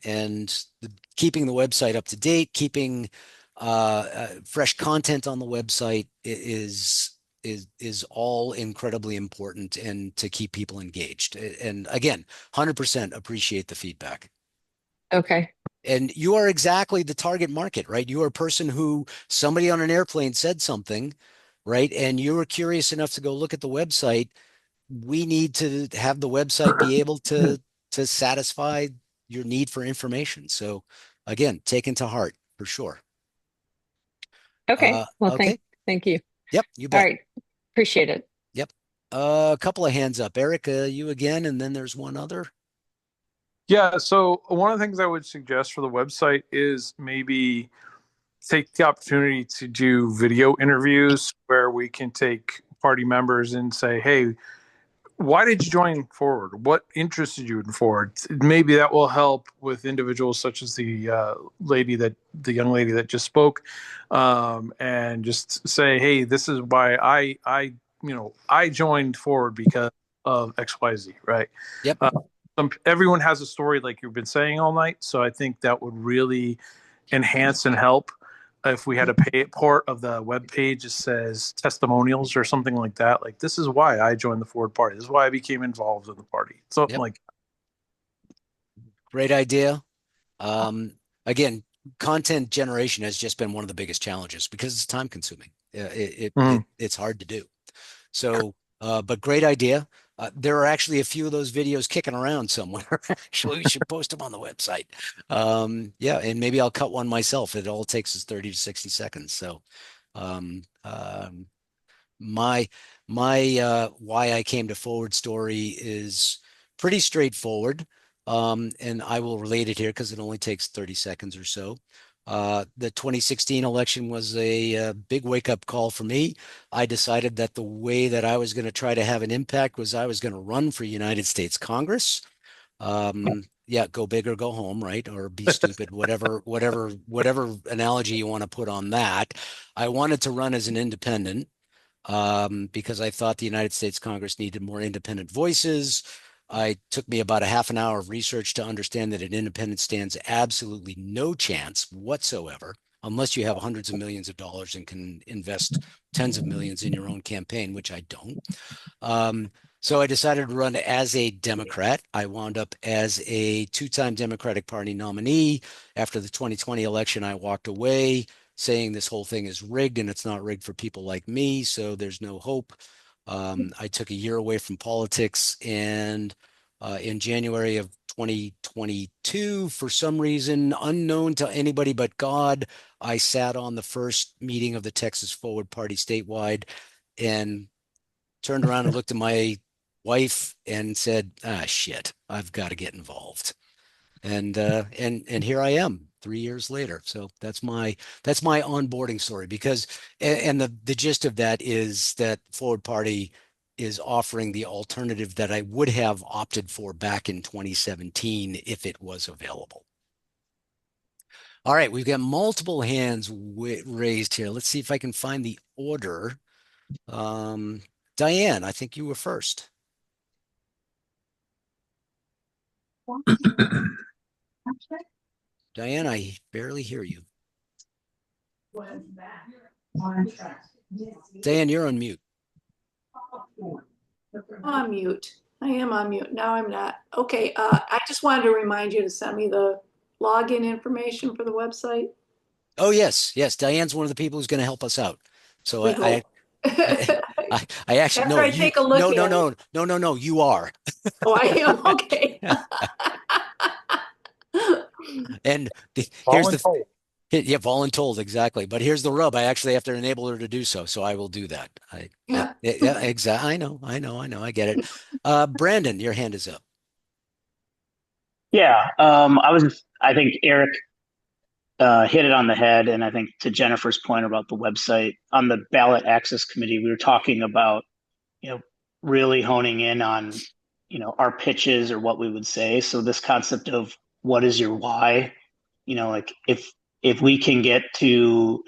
keeping the website up to date, keeping fresh content on the website is all incredibly important, and to keep people engaged. And again, 100% appreciate the feedback. okay. And you are exactly the target market, right? You are a person who somebody on an airplane said something, right? And you were curious enough to go look at the website. We need to have the website be able to satisfy your need for information. So again, taken to heart for sure. Okay. Well, Okay. thank you. Yep, you All bet. right. Appreciate it. Yep. A couple of hands up. Eric, you again, and then there's one other. Yeah, so one of the things I would suggest for the website is maybe take the opportunity to do video interviews where we can take party members and say, hey, why did you join Forward? What interested you in Forward? Maybe that will help with individuals such as the young lady that just spoke, and just say, hey, this is why I joined Forward because of X, Y, Z, right? Yep. Everyone has a story like you've been saying all night, so I think that would really enhance and help if we had a part of the web page that says testimonials or something like that. Like, this is why I joined the Ford Party. This is why I became involved in the party. Something Yep. like. Great idea. Again, content generation has just been one of the biggest challenges because it's time consuming. It's hard to do. So, but great idea. There are actually a few of those videos kicking around somewhere. Actually, we should post them on the website. Yeah, and maybe I'll cut one myself. It all takes is 30 to 60 seconds. So, um, um, my my why I came to Forward story is pretty straightforward. And I will relate it here because it only takes 30 seconds or so. The 2016 election was a big wake-up call for me. I decided that the way that I was going to try to have an impact was I was going to run for United States Congress. Yeah, go big or go home, right? Or be stupid, whatever analogy you want to put on that. I wanted to run as an independent, because I thought the United States Congress needed more independent voices. It took me about a half an hour of research to understand that an independent stands absolutely no chance whatsoever unless you have hundreds of millions of dollars and can invest tens of millions in your own campaign, which I don't. Um, so I decided to run as a Democrat. I wound up as a two-time Democratic Party nominee. After the 2020 election, I walked away saying this whole thing is rigged and it's not rigged for people like me, so there's no hope. I took a year away from politics, and in January of 2022, for some reason unknown to anybody but God, I sat on the first meeting of the Texas Forward Party statewide and turned around and looked at my wife and said, "Ah, shit, I've got to get involved." And here I am 3 years later. So that's my onboarding story because and the gist of that is that Forward Party is offering the alternative that I would have opted for back in 2017 if it was available. All right, we've got multiple hands raised here. Let's see if I can find the order. Diane, I think you were first. Diane, I barely hear you. Diane, you're on mute. On mute. I am on mute. Now I'm not. Okay, I just wanted to remind you to send me the login information for the website. Oh, yes, yes. Diane's one of the people who's going to help us out. So We hope. I actually, After no, I you, take a look no, at no, it. no, no, no, no, you are. Oh, I am? Okay. And here's the, yeah, voluntold, exactly. But here's the rub. I actually have to enable her to do so. So I will do that. Yeah, Yeah. yeah, exactly. I get it. Brandon, your hand is up. Yeah, I think Eric hit it on the head. And I think to Jennifer's point about the website, on the ballot access committee, we were talking about, you know, really honing in on, our pitches or what we would say. So this concept of what is your why, like if we can get to,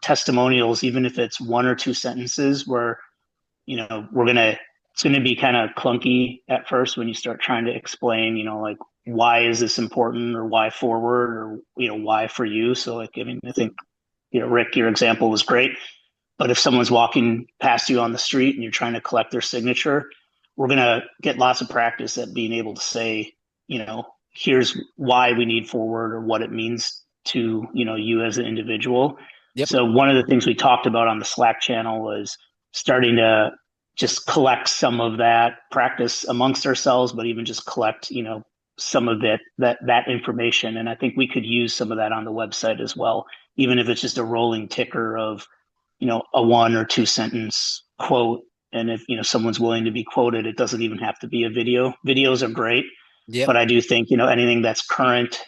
testimonials, even if it's one or two sentences where, it's going to be kind of clunky at first when you start trying to explain, like why is this important or why forward or, why for you. So like, I mean, I think, Rick, your example was great. But if someone's walking past you on the street and you're trying to collect their signature, we're going to get lots of practice at being able to say, here's why we need forward or what it means to, you as an individual. Yep. So one of the things we talked about on the Slack channel was starting to just collect some of that practice amongst ourselves, but even just collect, some of that information. And I think we could use some of that on the website as well, even if it's just a rolling ticker of, a one or two sentence quote. And if, someone's willing to be quoted, it doesn't even have to be a video. Videos are great. Yep. But I do think, anything that's current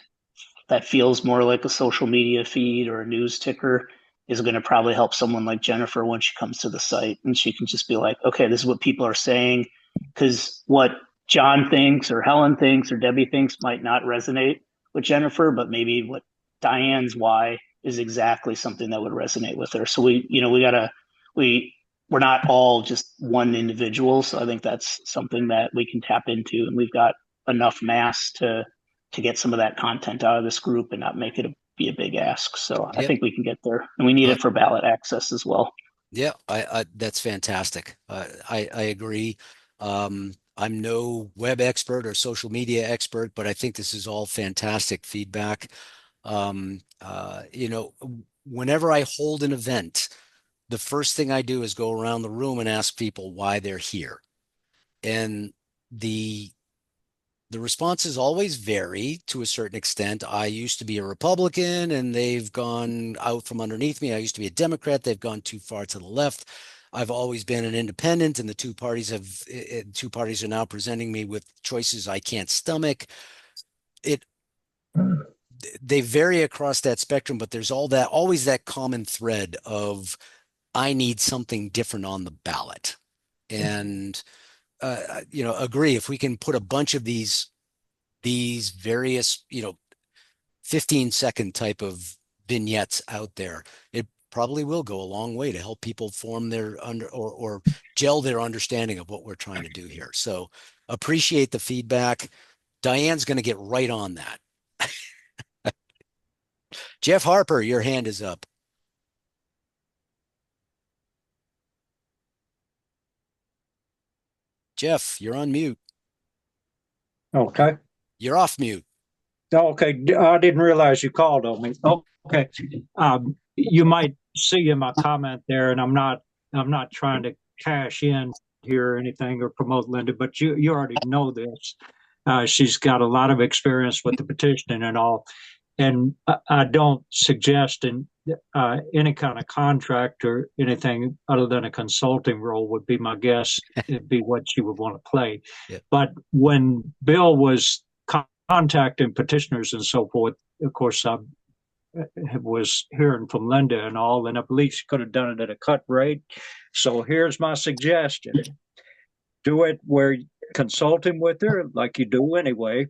that feels more like a social media feed or a news ticker is going to probably help someone like Jennifer when she comes to the site and she can just be like, okay, this is what people are saying. Because what John thinks or Helen thinks or Debbie thinks might not resonate with Jennifer, but maybe what Diane's why is exactly something that would resonate with her. So we're not all just one individual. So I think that's something that we can tap into, and we've got enough mass to get some of that content out of this group and not make it be a big ask. So I think we can get there, and we need it for ballot access as well. Yeah, that's fantastic. I agree. I'm no web expert or social media expert, but I think this is all fantastic feedback. Whenever I hold an event, the first thing I do is go around the room and ask people why they're here. And the responses always vary to a certain extent. I used to be a Republican and they've gone out from underneath me. I used to be a Democrat. They've gone too far to the left. I've always been an independent, and the two parties are now presenting me with choices I can't stomach. They vary across that spectrum, but there's always that common thread of I need something different on the ballot. And agree, if we can put a bunch of these various 15-second type of vignettes out there, it probably will go a long way to help people form their or gel their understanding of what we're trying to do here. So appreciate the feedback. Diane's going to get right on that. Jeff Harper, your hand is up. Jeff, you're on mute. Okay. You're off mute. Okay. I didn't realize you called on me. Okay. You might see in my comment there, and I'm not trying to cash in here or anything or promote Linda, but you already know this. She's got a lot of experience with the petitioning and all. And I don't suggest any kind of contract or anything other than a consulting role would be my guess. It'd be what she would want to play. Yeah. But when Bill was contacting petitioners and so forth, of course, I was hearing from Linda and all, and I believe she could have done it at a cut rate. So here's my suggestion. Do it where consulting with her like you do anyway,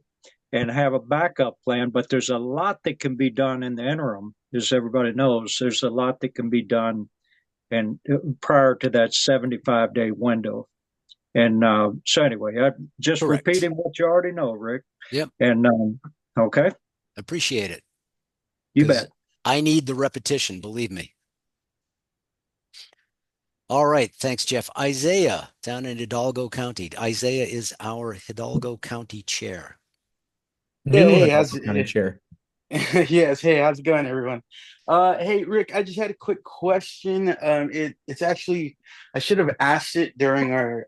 and have a backup plan. But there's a lot that can be done in the interim, as everybody knows. There's a lot that can be done and prior to that 75-day window. And so anyway, I'm just Correct. repeating what you already know, Rick. Yep. And okay, Appreciate it. you 'Cause bet. I need the repetition, believe me. All right. Thanks, Jeff. Isaiah down in Hidalgo County. Isaiah is our Hidalgo County chair. New Hey, Hidalgo County chair. yes, hey, how's it going, everyone? Hey, Rick, I just had a quick question. It's actually I should have asked it during our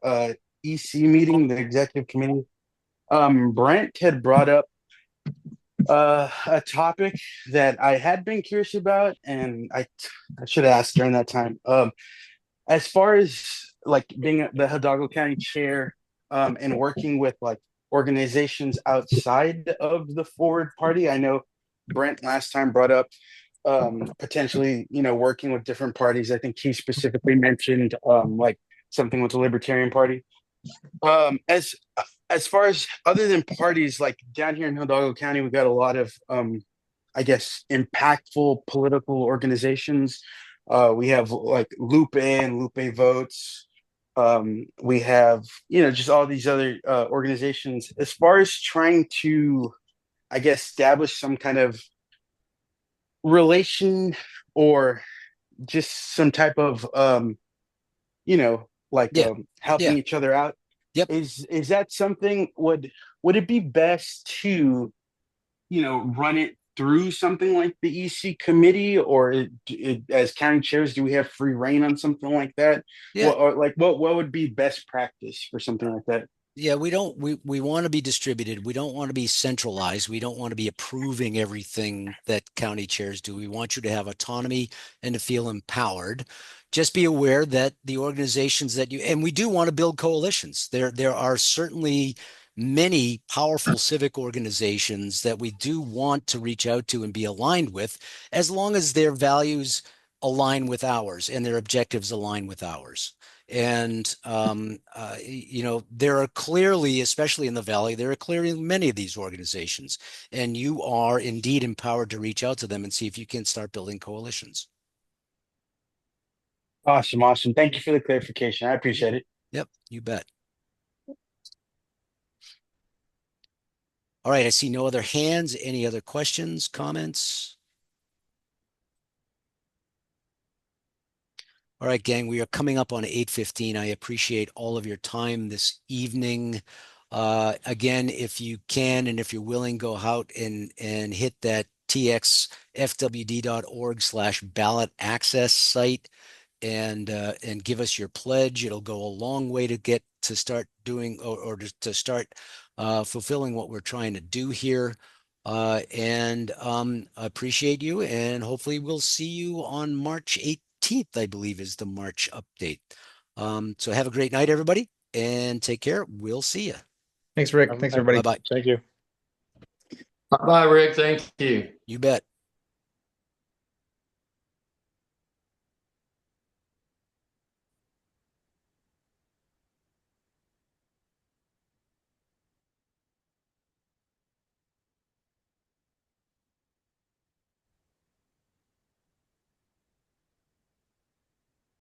EC meeting, the executive committee. Brent had brought up a topic that I had been curious about, and I should have asked during that time. As far as like being the Hidalgo County chair, and working with like organizations outside of the Forward Party, I know Brent last time brought up potentially, working with different parties. I think he specifically mentioned like something with the Libertarian Party. As far as other than parties, like down here in Hidalgo County, we got a lot of I guess impactful political organizations. We have like Lupe and Lupe Votes. We have, just all these other organizations. As far as trying to, I guess, establish some kind of relation or just some type of like Yeah. helping Yeah. each other out. Yep. Is that something, would it be best to, run it through something like the EC committee, or as county chairs, do we have free reign on something like that? Yeah. What would be best practice for something like that? Yeah, we want to be distributed. We don't want to be centralized. We don't want to be approving everything that county chairs do. We want you to have autonomy and to feel empowered. Just be aware that the organizations that and we do want to build coalitions. There are certainly many powerful civic organizations that we do want to reach out to and be aligned with, as long as their values align with ours and their objectives align with ours. And there are clearly, especially in the Valley, there are clearly many of these organizations, and you are indeed empowered to reach out to them and see if you can start building coalitions. Awesome. Thank you for the clarification. I appreciate it. Yep, you bet. All right, I see no other hands. Any other questions, comments? All right, gang, we are coming up on 8:15. I appreciate all of your time this evening. Again, if you can and if you're willing, go out and hit that txfwd.org/ballot access site and give us your pledge. It'll go a long way to get to start doing or to start fulfilling what we're trying to do here. And appreciate you, and hopefully we'll see you on March 18th, I believe is the March update. So have a great night, everybody, and take care. We'll see you. Thanks, Rick. Thanks, everybody. Bye-bye. Thank you. Bye, Rick. Thank you. You bet.